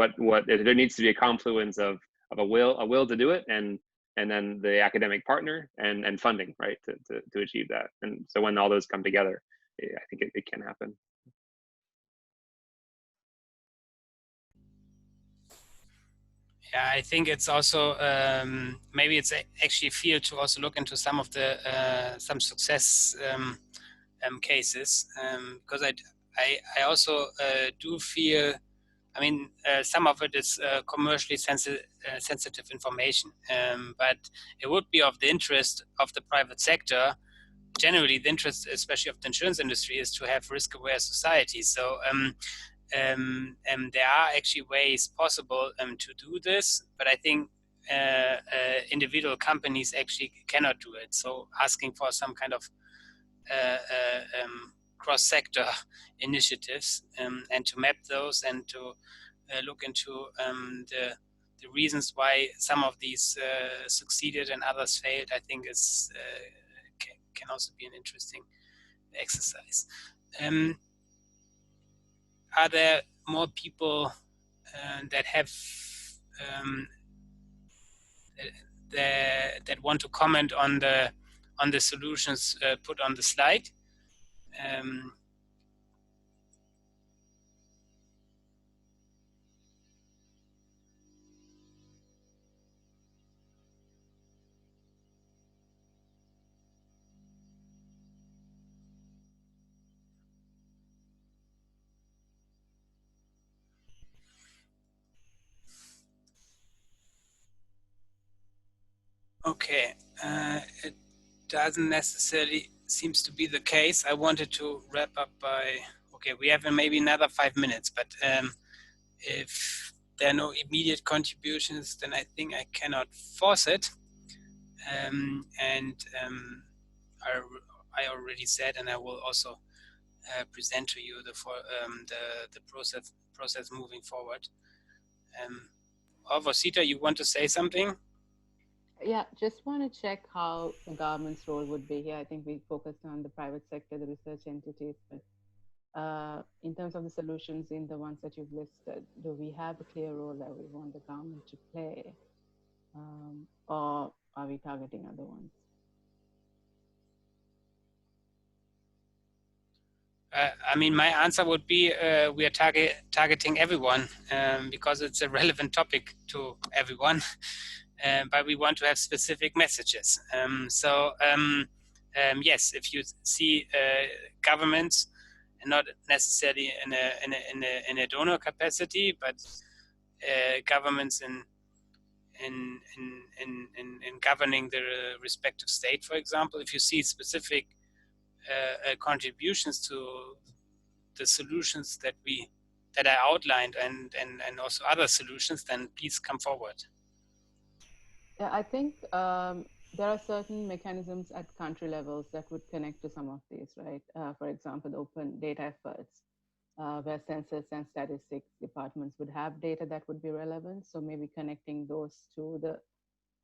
there needs to be a confluence of a will to do it, and then the academic partner and funding, right, to achieve that. And so when all those come together, I think it can happen. Yeah, I think it's also maybe it's actually a field to also look into some of the some success cases, because I also do feel, I mean, some of it is commercially sensitive information, but it would be of the interest of the private sector. Generally, the interest, especially of the insurance industry, is to have risk-aware societies. So there are actually ways possible to do this, but I think individual companies actually cannot do it. So asking for some kind of cross-sector initiatives and to map those and to look into the reasons why some of these succeeded and others failed, I think is can also be an interesting exercise. Are there more people that have that want to comment on the solutions put on the slide? Okay, it doesn't necessarily seems to be the case. I wanted to wrap up by, okay, we have maybe another 5 minutes, but if there are no immediate contributions, then I think I cannot force it. I already said, and I will also present to you the process moving forward. Rosita, you want to say something? Yeah, just want to check how the government's role would be here. I think we focused on the private sector, the research entities, but in terms of the solutions in the ones that you've listed, do we have a clear role that we want the government to play, or are we targeting other ones? I mean, my answer would be we are targeting everyone because it's a relevant topic to everyone, but we want to have specific messages. Yes, if you see governments, and not necessarily in a donor capacity, but governments in governing the respective state, for example, if you see specific contributions to the solutions that I outlined and also other solutions, then please come forward. Yeah, I think there are certain mechanisms at country levels that would connect to some of these, right? For example, open data efforts, where census and statistics departments would have data that would be relevant. So maybe connecting those to the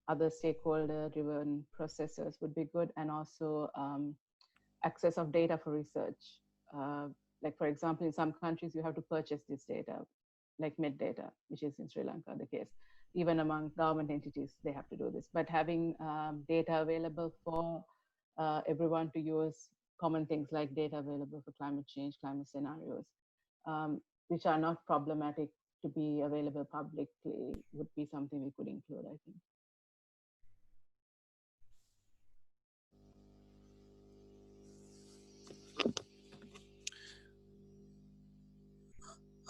other stakeholder-driven processes would be good, and also access of data for research. Like, for example, in some countries, you have to purchase this data, like MedData, which is in Sri Lanka the case. Even among government entities, they have to do this. But having data available for everyone to use, common things like data available for climate change, climate scenarios, which are not problematic to be available publicly would be something we could include, I think.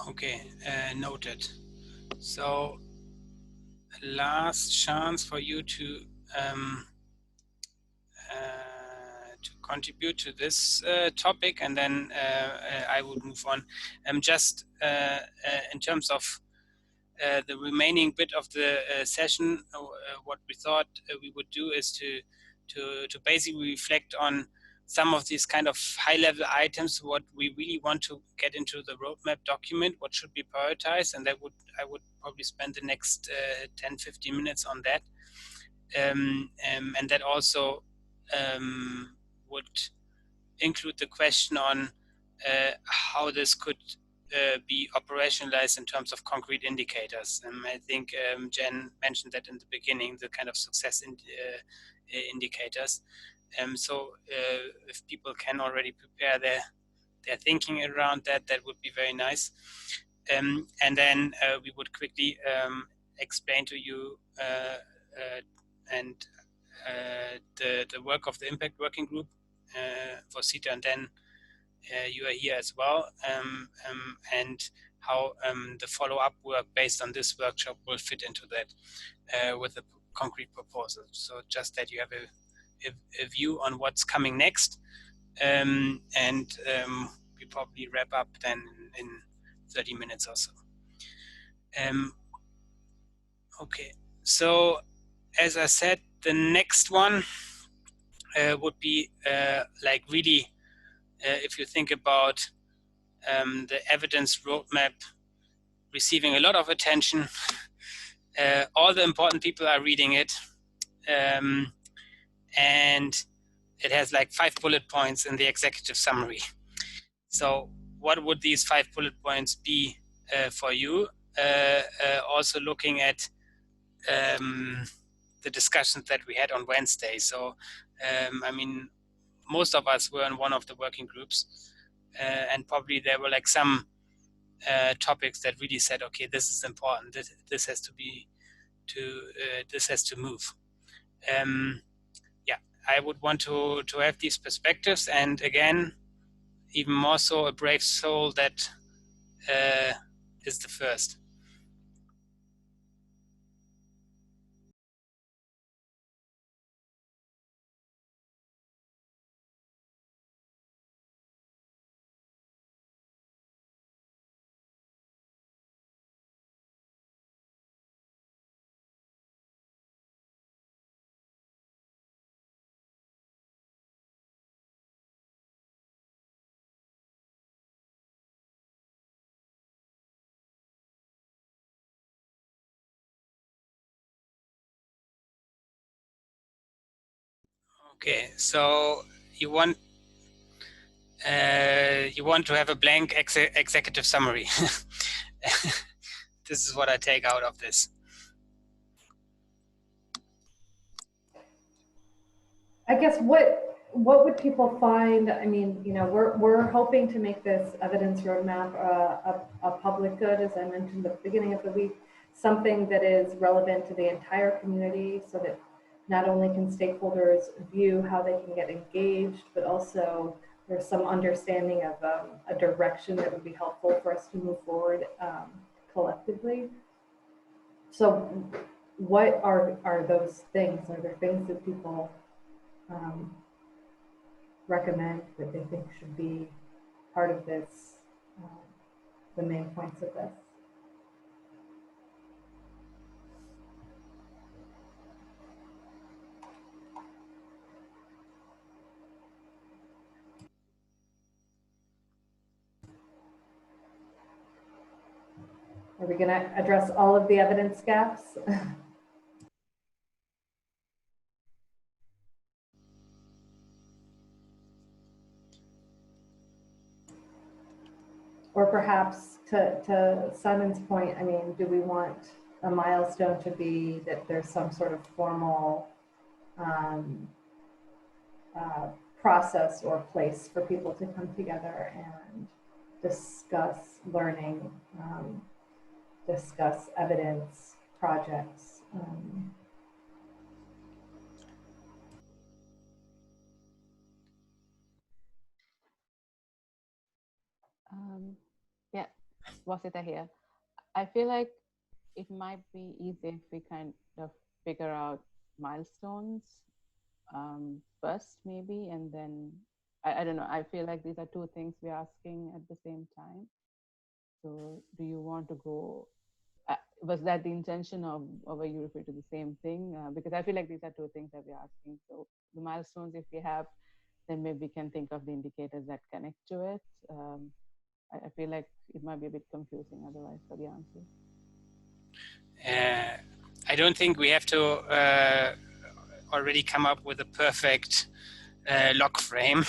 Okay, noted. So last chance for you to contribute to this topic, and then I will move on. Just in terms of the remaining bit of the session, what we thought we would do is to basically reflect on some of these kind of high-level items, what we really want to get into the roadmap document, what should be prioritized, and I would probably spend the next 10-15 minutes on that. And that also would include the question on how this could be operationalized in terms of concrete indicators. I think Jen mentioned that in the beginning, the kind of success indicators. So if people can already prepare their thinking around that, that would be very nice. And then we would quickly explain to you the work of the Impact Working Group for CETA, and then you are here as well, and how the follow-up work based on this workshop will fit into that with a concrete proposal. So just that you have a view on what's coming next, and we probably wrap up then in 30 minutes or so. Okay, so as I said, the next one would be like really, if you think about the evidence roadmap receiving a lot of attention, all the important people are reading it, and it has like 5 bullet points in the executive summary. So what would these 5 bullet points be for you? Also looking at the discussions that we had on Wednesday. So, I mean, most of us were in one of the working groups, and probably there were like some topics that really said, okay, this is important. This has to be this has to move. Yeah, I would want to have these perspectives, and again, even more so, a brave soul that is the first. Okay, so you want to have a blank executive summary. This is what I take out of this. I guess what would people find? I mean, you know, we're hoping to make this evidence roadmap a public good, as I mentioned at the beginning of the week, something that is relevant to the entire community, so that not only can stakeholders view how they can get engaged, but also there's some understanding of a direction that would be helpful for us to move forward collectively. So what are those things? Are there things that people recommend that they think should be part of this, the main points of this? Are we going to address all of the evidence gaps? Or perhaps to Simon's point, I mean, do we want a milestone to be that there's some sort of formal process or place for people to come together and discuss learning discuss evidence projects. Yeah, Wasita here. I feel like it might be easy if we kind of figure out milestones first, maybe, and then I don't know. I feel like these are two things we're asking at the same time. So, do you want to go? Was that the intention, or were you referring to the same thing? Because I feel like these are two things that we're asking. So, the milestones, if we have, then maybe we can think of the indicators that connect to it. I feel like it might be a bit confusing otherwise for the answer. I don't think we have to already come up with a perfect log frame.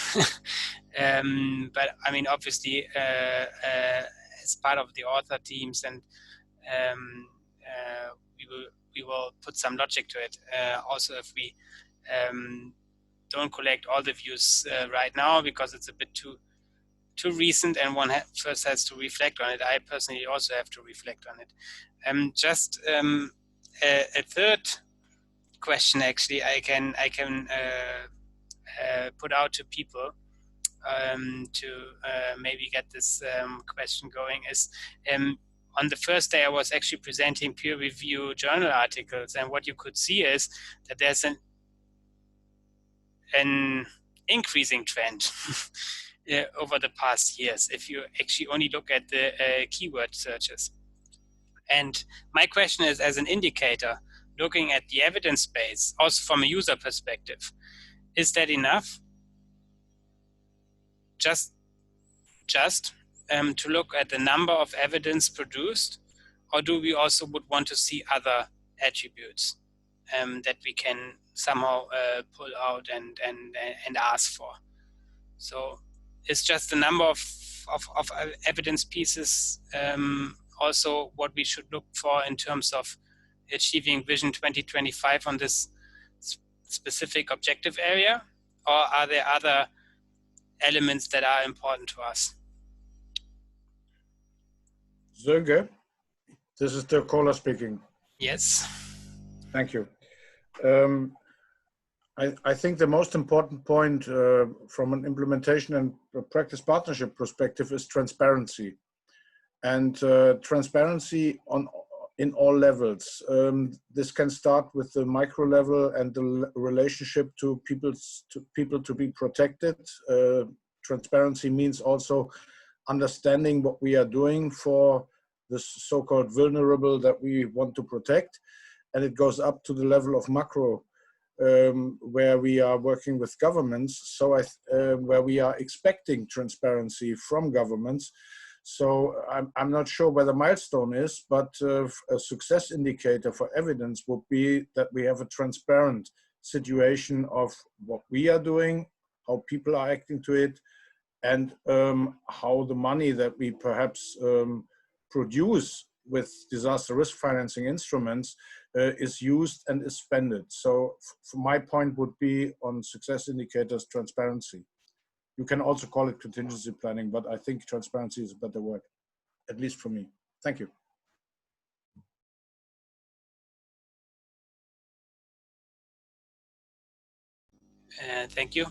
But I mean, obviously, as part of the author teams, and we will put some logic to it. Also, if we don't collect all the views right now because it's a bit too recent, and one first has to reflect on it. I personally also have to reflect on it. Just a third question, actually, I can put out to people to maybe get this question going is, on the first day I was actually presenting peer review journal articles, and what you could see is that there's an increasing trend over the past years if you actually only look at the keyword searches. And my question is, as an indicator, looking at the evidence base, also from a user perspective, is that enough? Just to look at the number of evidence produced, or do we also would want to see other attributes that we can somehow pull out and ask for? So is just the number of evidence pieces also what we should look for in terms of achieving Vision 2025 on this specific objective area, or are there other elements that are important to us? Sönke, this is Dirk Kohler speaking. Yes. Thank you. I think the most important point from an implementation and practice partnership perspective is transparency. And transparency in all levels. This can start with the micro level and the relationship to people to be protected. Transparency means also understanding what we are doing for the so-called vulnerable that we want to protect. And it goes up to the level of macro, where we are working with governments, so where we are expecting transparency from governments. So I'm not sure where the milestone is, but a success indicator for evidence would be that we have a transparent situation of what we are doing, how people are acting to it, and how the money that we perhaps produce with disaster risk financing instruments is used and is spent. So my point would be on success indicators, transparency. You can also call it contingency planning, but I think transparency is a better word, at least for me. Thank you. Thank you.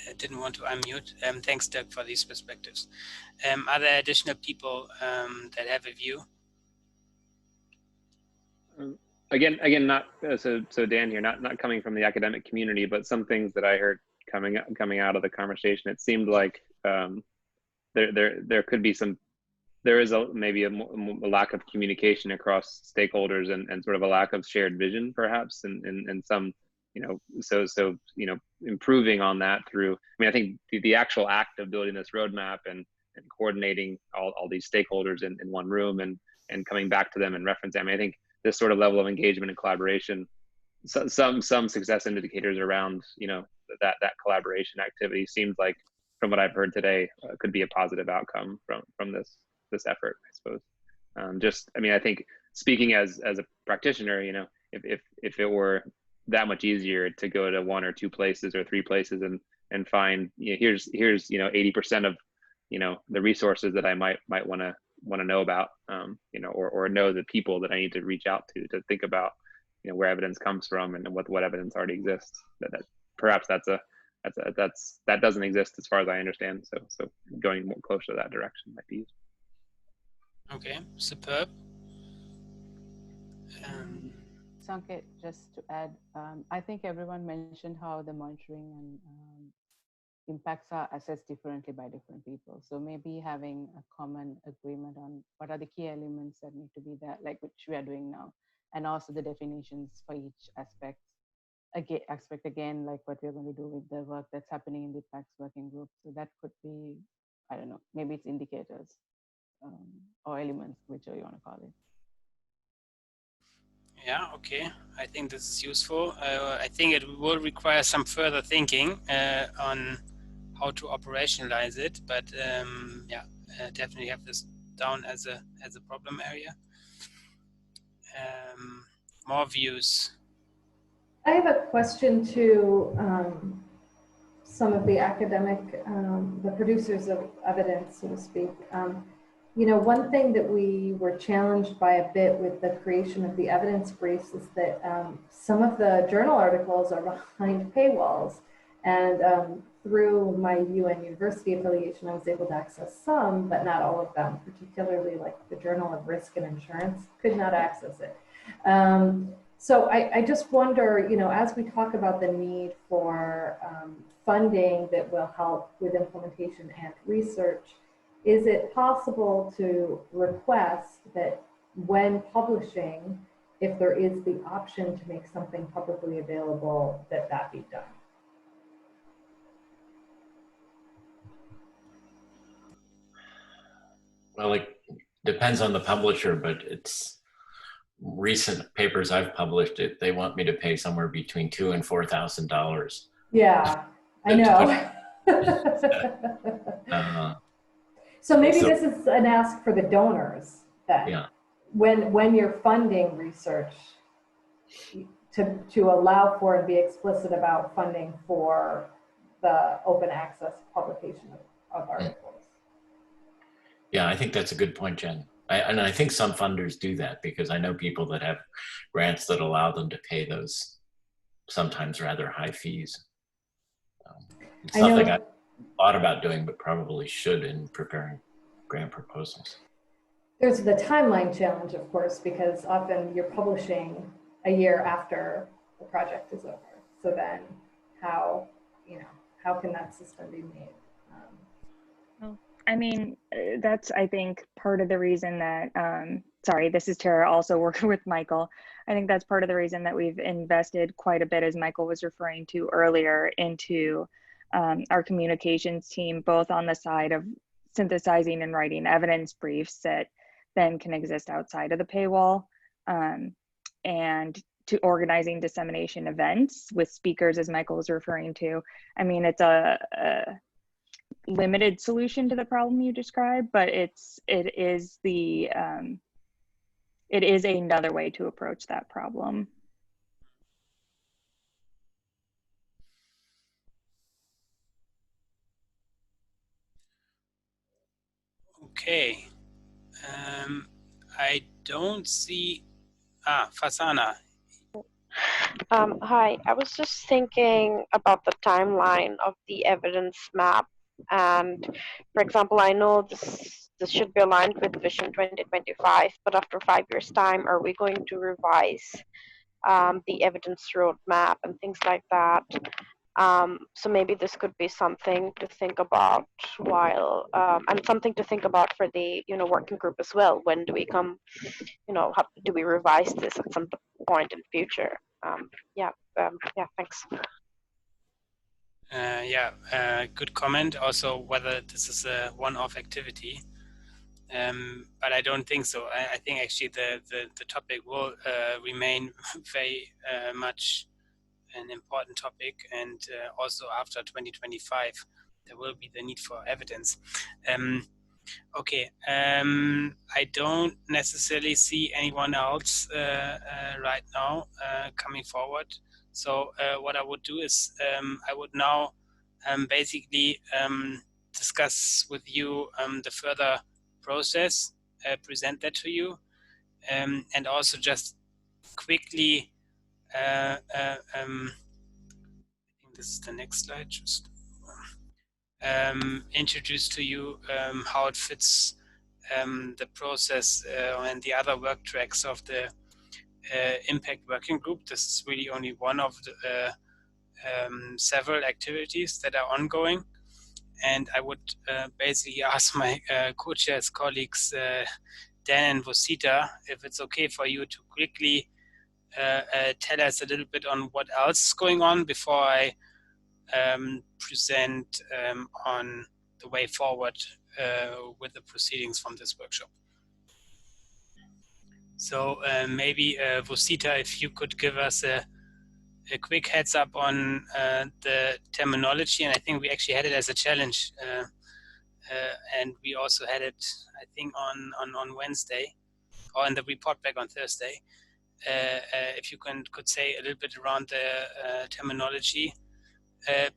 I didn't want to unmute. Thanks, Dirk, for these perspectives. Are there additional people that have a view? Again, not so Dan here, not coming from the academic community, but some things that I heard coming out of the conversation. It seemed like there could be there is maybe a lack of communication across stakeholders and sort of a lack of shared vision, perhaps, and some, so improving on that through. I mean, I think the actual act of building this roadmap and coordinating all these stakeholders in one room and coming back to them and referencing. I mean, I think this sort of level of engagement and collaboration, some success indicators around that collaboration activity seems like, from what I've heard today, could be a positive outcome from this effort, I suppose. I mean, I think speaking as a practitioner, if it were that much easier to go to one or two places or three places and find, here's 80% of the resources that I might want to want to know about, you know, or know the people that I need to reach out to think about, you know, where evidence comes from and what evidence already exists. That perhaps that doesn't exist as far as I understand. So going more close to that direction might be useful. Okay, superb. Sanket, just to add, I think everyone mentioned how the monitoring and impacts are assessed differently by different people. So maybe having a common agreement on what are the key elements that need to be there, like which we are doing now, and also the definitions for each aspect. Again, like what we're going to do with the work that's happening in the PACS working group. So that could be, I don't know, maybe it's indicators or elements, whichever you want to call it. Yeah, okay. I think this is useful. I think it will require some further thinking on how to operationalize it, but yeah, definitely have this down as a problem area. More views. I have a question to some of the academic, the producers of evidence, so to speak. You know, one thing that we were challenged by a bit with the creation of the evidence briefs is that some of the journal articles are behind paywalls. And through my UN University affiliation, I was able to access some, but not all of them, particularly like the Journal of Risk and Insurance, could not access it. So I just wonder, you know, as we talk about the need for funding that will help with implementation and research, is it possible to request that when publishing, if there is the option to make something publicly available, that be done? Well, it depends on the publisher, but it's recent papers I've published. They want me to pay somewhere between $2,000 and $4,000. Yeah, I know. So maybe this is an ask for the donors then. Yeah. When you're funding research, to allow for and be explicit about funding for the open access publication of articles. Yeah, I think that's a good point, Jen. And I think some funders do that because I know people that have grants that allow them to pay those sometimes rather high fees. It's something I thought about doing, but probably should in preparing grant proposals. There's the timeline challenge, of course, because often you're publishing a year after the project is over. So then how can that system be made? I mean, that's, I think, part of the reason that, sorry, this is Tara, also working with Michael. I think that's part of the reason that we've invested quite a bit, as Michael was referring to earlier, into our communications team, both on the side of synthesizing and writing evidence briefs that then can exist outside of the paywall, and to organizing dissemination events with speakers, as Michael was referring to. I mean, it's a limited solution to the problem you described, but it is another way to approach that problem. Okay, I don't see, Fasana. Hi, I was just thinking about the timeline of the evidence map. And for example, I know this should be aligned with Vision 2025, but after 5 years' time, are we going to revise the evidence roadmap and things like that? So maybe this could be something to think about while, and something to think about for the working group as well. When do we come, do we revise this at some point in the future? Yeah, thanks. Good comment. Also, whether this is a one-off activity, but I don't think so. I think actually the topic will remain very much an important topic, and also after 2025, there will be the need for evidence. Okay, I don't necessarily see anyone else right now coming forward. So what I would do is I would now basically discuss with you the further process present that to you. And also just quickly, I think this is the next slide, just introduce to you how it fits the process and the other work tracks of the impact working group. This is really only one of the several activities that are ongoing. And I would basically ask my co-chairs colleagues, Dan and Vosita, if it's okay for you to quickly tell us a little bit on what else is going on before I present on the way forward with the proceedings from this workshop. So maybe Vosita, if you could give us a quick heads up on the terminology, and I think we actually had it as a challenge, and we also had it, I think, on Wednesday, or in the report back on Thursday. If you could say a little bit around the terminology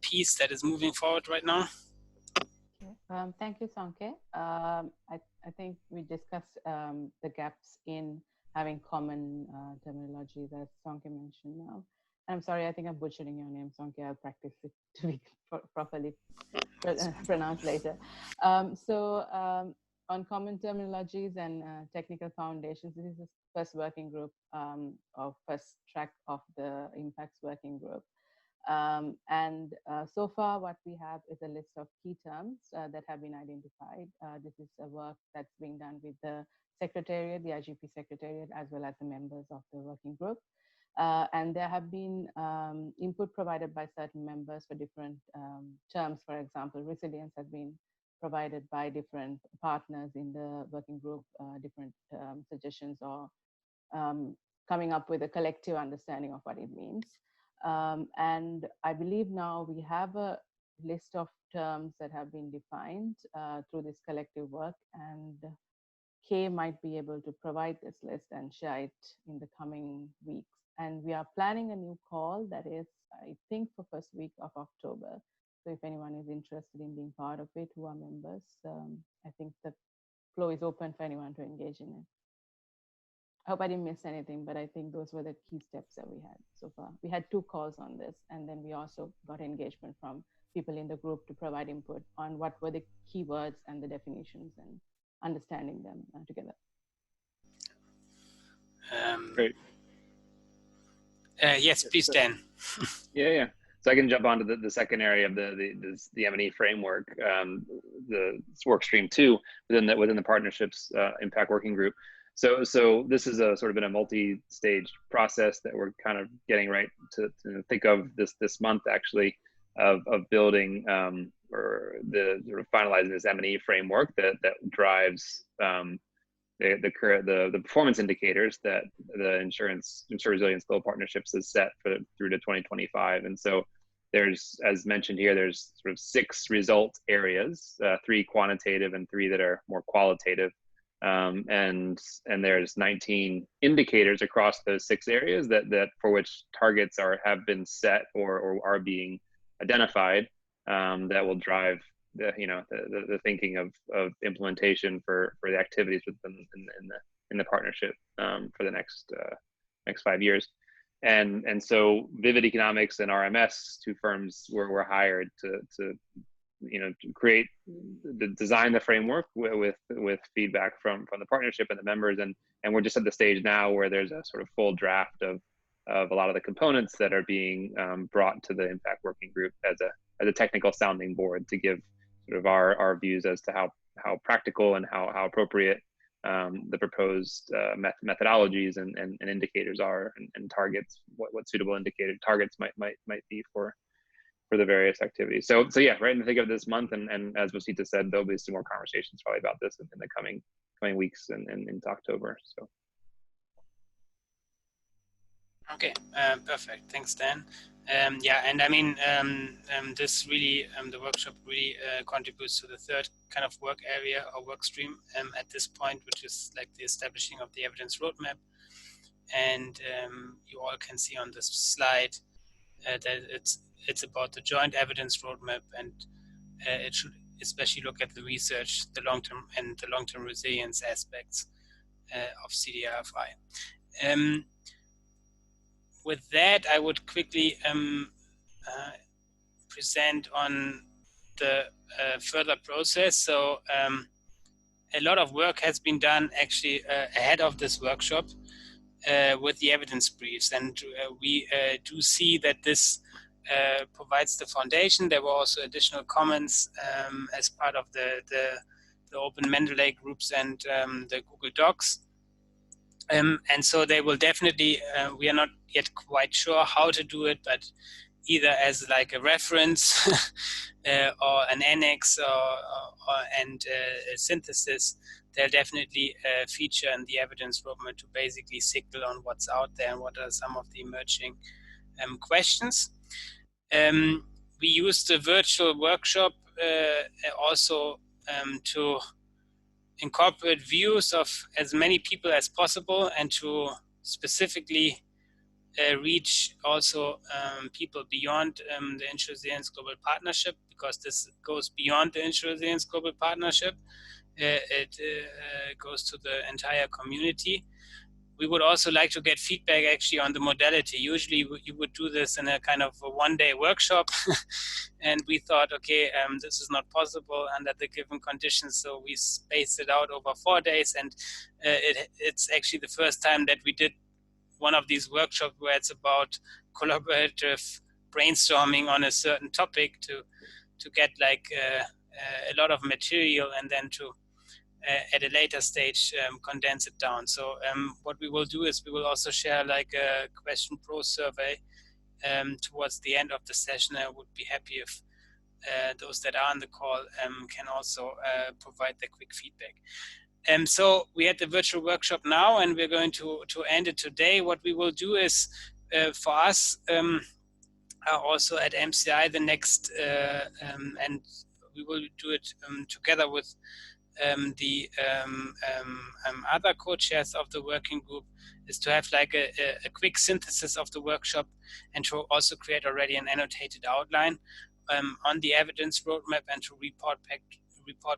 piece that is moving forward right now. Okay. Thank you, Sonke. I think we discussed the gaps in having common terminology that Sonke mentioned now. I'm sorry, I think I'm butchering your name, Sonke. I'll practice it to be properly pronounced later. On common terminologies and technical foundations, this is the first working group or first track of the impacts working group. So far what we have is a list of key terms that have been identified. This is a work that's being done with the Secretariat, the IGP Secretariat, as well as the members of the working group. And there have been input provided by certain members for different terms. For example, resilience has been provided by different partners in the working group, different suggestions or coming up with a collective understanding of what it means. And I believe now we have a list of terms that have been defined through this collective work, and Kay might be able to provide this list and share it in the coming weeks. And we are planning a new call that is, I think, for first week of October. So if anyone is interested in being part of it, who are members, I think the floor is open for anyone to engage in it. I hope I didn't miss anything, but I think those were the key steps that we had so far. We had 2 calls on this, and then we also got engagement from people in the group to provide input on what were the keywords and the definitions and understanding them together. Great. Yes, please, Dan. Yeah. So I can jump onto the second area of the M&E framework, the work stream 2 within the partnerships impact working group. So this is a sort of been a multi-stage process that we're kind of getting right to think of this month actually of building or the sort of finalizing this M&E framework that drives the performance indicators that the Insure Resilience Global Partnerships is set for through to 2025. And so there's, as mentioned here, there's sort of 6 result areas, 3 quantitative and 3 that are more qualitative. And there's 19 indicators across those 6 areas that for which targets have been set or are being identified that will drive the thinking of implementation for the activities in the partnership for the next 5 years. And so Vivid Economics and RMS, 2 firms were hired to design the framework with feedback from the partnership and the members, and we're just at the stage now where there's a sort of full draft of a lot of the components that are being brought to the impact working group as a technical sounding board to give sort of our views as to how practical and how appropriate the proposed methodologies and indicators are and targets, what suitable indicator targets might be for the various activities. So yeah, right in the thick of this month, and as Vosita said, there'll be some more conversations probably about this in the coming weeks and into October. So. Okay, perfect. Thanks, Dan. Yeah, and I mean, this really, the workshop really contributes to the third kind of work area or work stream at this point, which is like the establishing of the evidence roadmap. And you all can see on this slide that it's about the joint evidence roadmap, and it should especially look at the research, the long-term resilience aspects of CDRFI. With that, I would quickly present on the further process. So a lot of work has been done actually ahead of this workshop with the evidence briefs, and we do see that this provides the foundation. There were also additional comments as part of the open Mendeley groups and the Google Docs. And so they will definitely, we are not yet quite sure how to do it, but either as like a reference or an annex and a synthesis, they'll definitely feature in the evidence roadmap to basically signal on what's out there and what are some of the emerging questions. We used the virtual workshop also to incorporate views of as many people as possible and to specifically reach also people beyond the Insurance Global Partnership, because this goes beyond the Insurance Global Partnership. It goes to the entire community. We would also like to get feedback actually on the modality. Usually you would do this in a kind of a one-day workshop and we thought, okay, this is not possible under the given conditions, so we spaced it out over 4 days, and it's actually the first time that we did one of these workshops where it's about collaborative brainstorming on a certain topic to get like a lot of material and then to at a later stage condense it down. So what we will do is we will also share like a question pro survey towards the end of the session. I would be happy if those that are on the call can also provide the quick feedback. So we had the virtual workshop now, and we're going to end it today. What we will do is, for us, also at MCI, the next, and we will do it together with the other co-chairs of the working group, is to have like a quick synthesis of the workshop and to also create already an annotated outline on the evidence roadmap and to report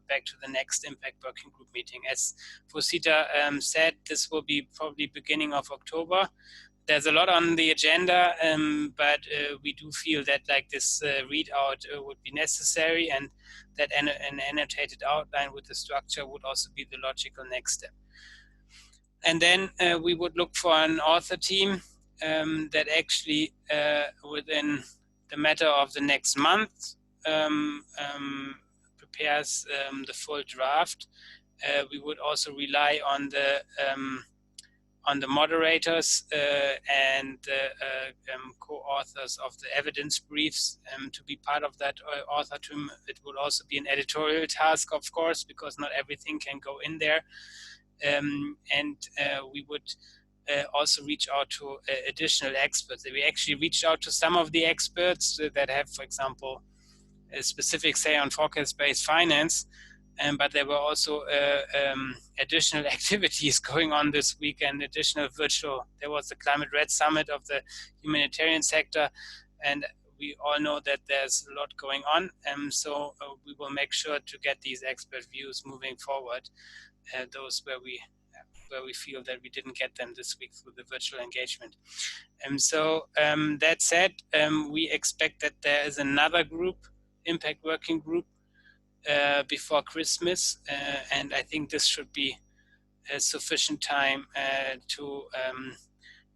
back to the next impact working group meeting. As Fosita said, this will be probably beginning of October. There's a lot on the agenda, but we do feel that like this readout would be necessary, and that an annotated outline with the structure would also be the logical next step. And then we would look for an author team that actually within the matter of the next month prepares the full draft. We would also rely on the moderators and co-authors of the evidence briefs to be part of that author team. It would also be an editorial task, of course, because not everything can go in there. And we would also reach out to additional experts. We actually reached out to some of the experts that have, for example, a specific say on forecast-based finance, but there were also additional activities going on this week and additional virtual. There was the Climate Red Summit of the humanitarian sector, and we all know that there's a lot going on. So we will make sure to get these expert views moving forward, those where we feel that we didn't get them this week through the virtual engagement. So that said, we expect that there is another group, impact working group, before Christmas, and I think this should be sufficient time to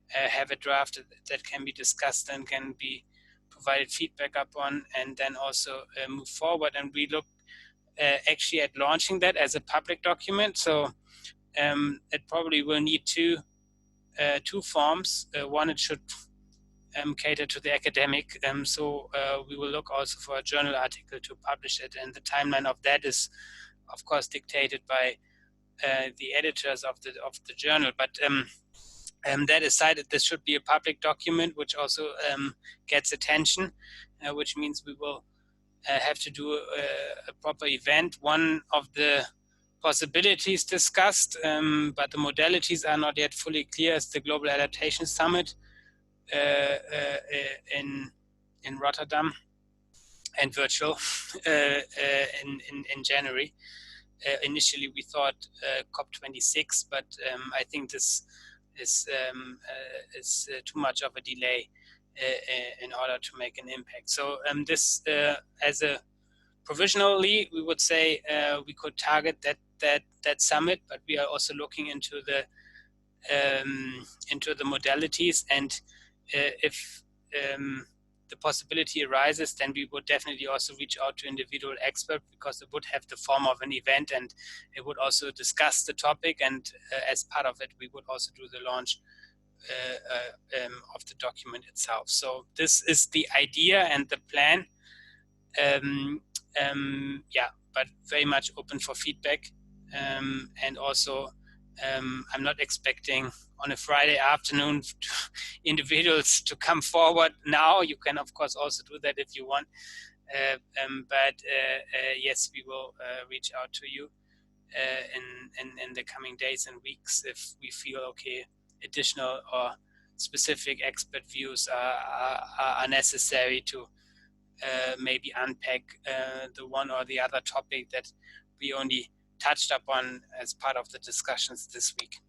have a draft that can be discussed and can be provided feedback upon, and then also move forward. And we look actually at launching that as a public document. So it probably will need two forms. One, it should cater to the academic. So we will look also for a journal article to publish it. And the timeline of that is, of course, dictated by the editors of the journal. But that aside, this should be a public document, which also gets attention, which means we will have to do a proper event. One of the possibilities discussed, but the modalities are not yet fully clear, is the Global Adaptation Summit in Rotterdam, and virtual in January. Initially, we thought COP26, but I think this is too much of a delay in order to make an impact. So this, as a provisionally, we would say we could target that summit, but we are also looking into the modalities, and if the possibility arises, then we would definitely also reach out to individual experts, because it would have the form of an event, and it would also discuss the topic, and as part of it, we would also do the launch of the document itself. So this is the idea and the plan. Yeah, but very much open for feedback, and also I'm not expecting on a Friday afternoon individuals to come forward now. You can of course also do that if you want, but yes, we will reach out to you in the coming days and weeks if we feel okay, additional or specific expert views are necessary to maybe unpack the one or the other topic that we only touched upon as part of the discussions this week.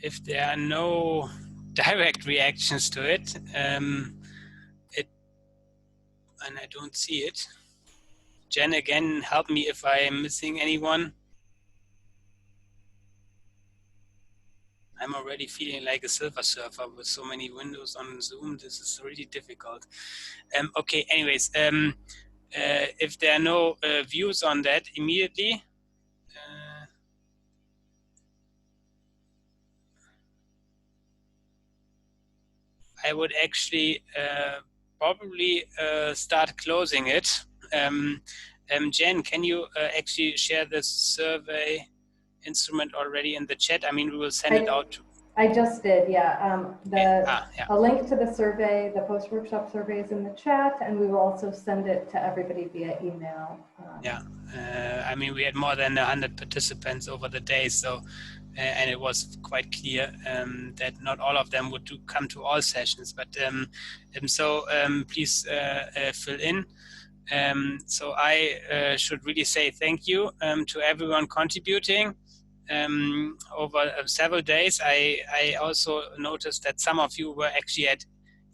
If there are no direct reactions to it, and I don't see it. Jen, again, help me if I am missing anyone. I'm already feeling like a silver surfer with so many windows on Zoom. This is really difficult. Okay, anyways, if there are no views on that immediately, I would actually probably start closing it. Jen, can you actually share the survey instrument already in the chat? I mean, we will send it out. I just did, yeah. A link to the survey, the post-workshop survey is in the chat, and we will also send it to everybody via email. Yeah, I mean, we had more than 100 participants over the day, so and it was quite clear that not all of them would come to all sessions, but so please fill in. So I should really say thank you to everyone contributing over several days. I also noticed that some of you were actually at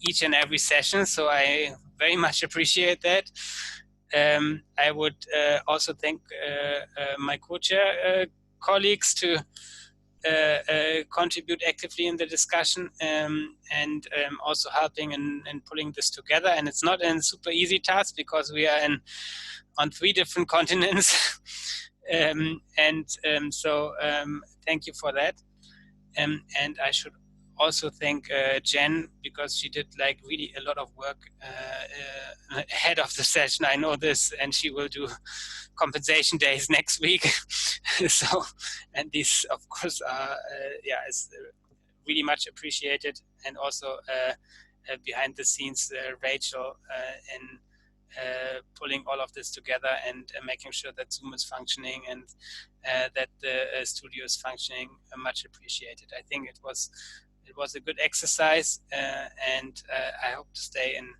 each and every session, so I very much appreciate that. I would also thank my co-chair colleagues to contribute actively in the discussion, and also helping in pulling this together. And it's not a super easy task because we are on 3 different continents. So thank you for that. And I should also thank Jen, because she did like really a lot of work ahead of the session. I know this, and she will do compensation days next week. So, and these of course are is really much appreciated, and also behind the scenes Rachel in pulling all of this together and making sure that Zoom is functioning and that the studio is functioning, much appreciated. I think it was a good exercise, and I hope to stay in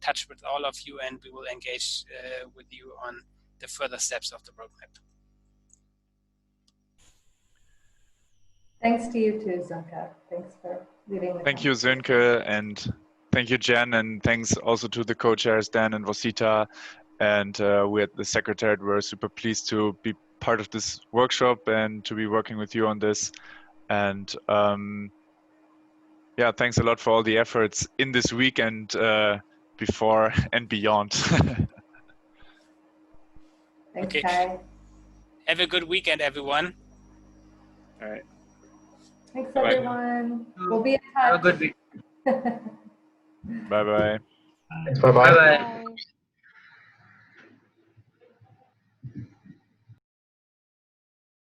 touch with all of you, and we will engage with you on the further steps of the roadmap. Thanks to you too, Sönke. Thanks for leading the Thank you, Sönke, and thank you, Jen, and thanks also to the co-chairs, Dan and Rosita. And we at the Secretariat were super pleased to be part of this workshop and to be working with you on this. And yeah, thanks a lot for all the efforts in this week and before and beyond. Thanks, okay. Kai. Have a good weekend, everyone. All right. Thanks, everyone. We'll be in touch. Have a good week. Bye Bye-bye. bye.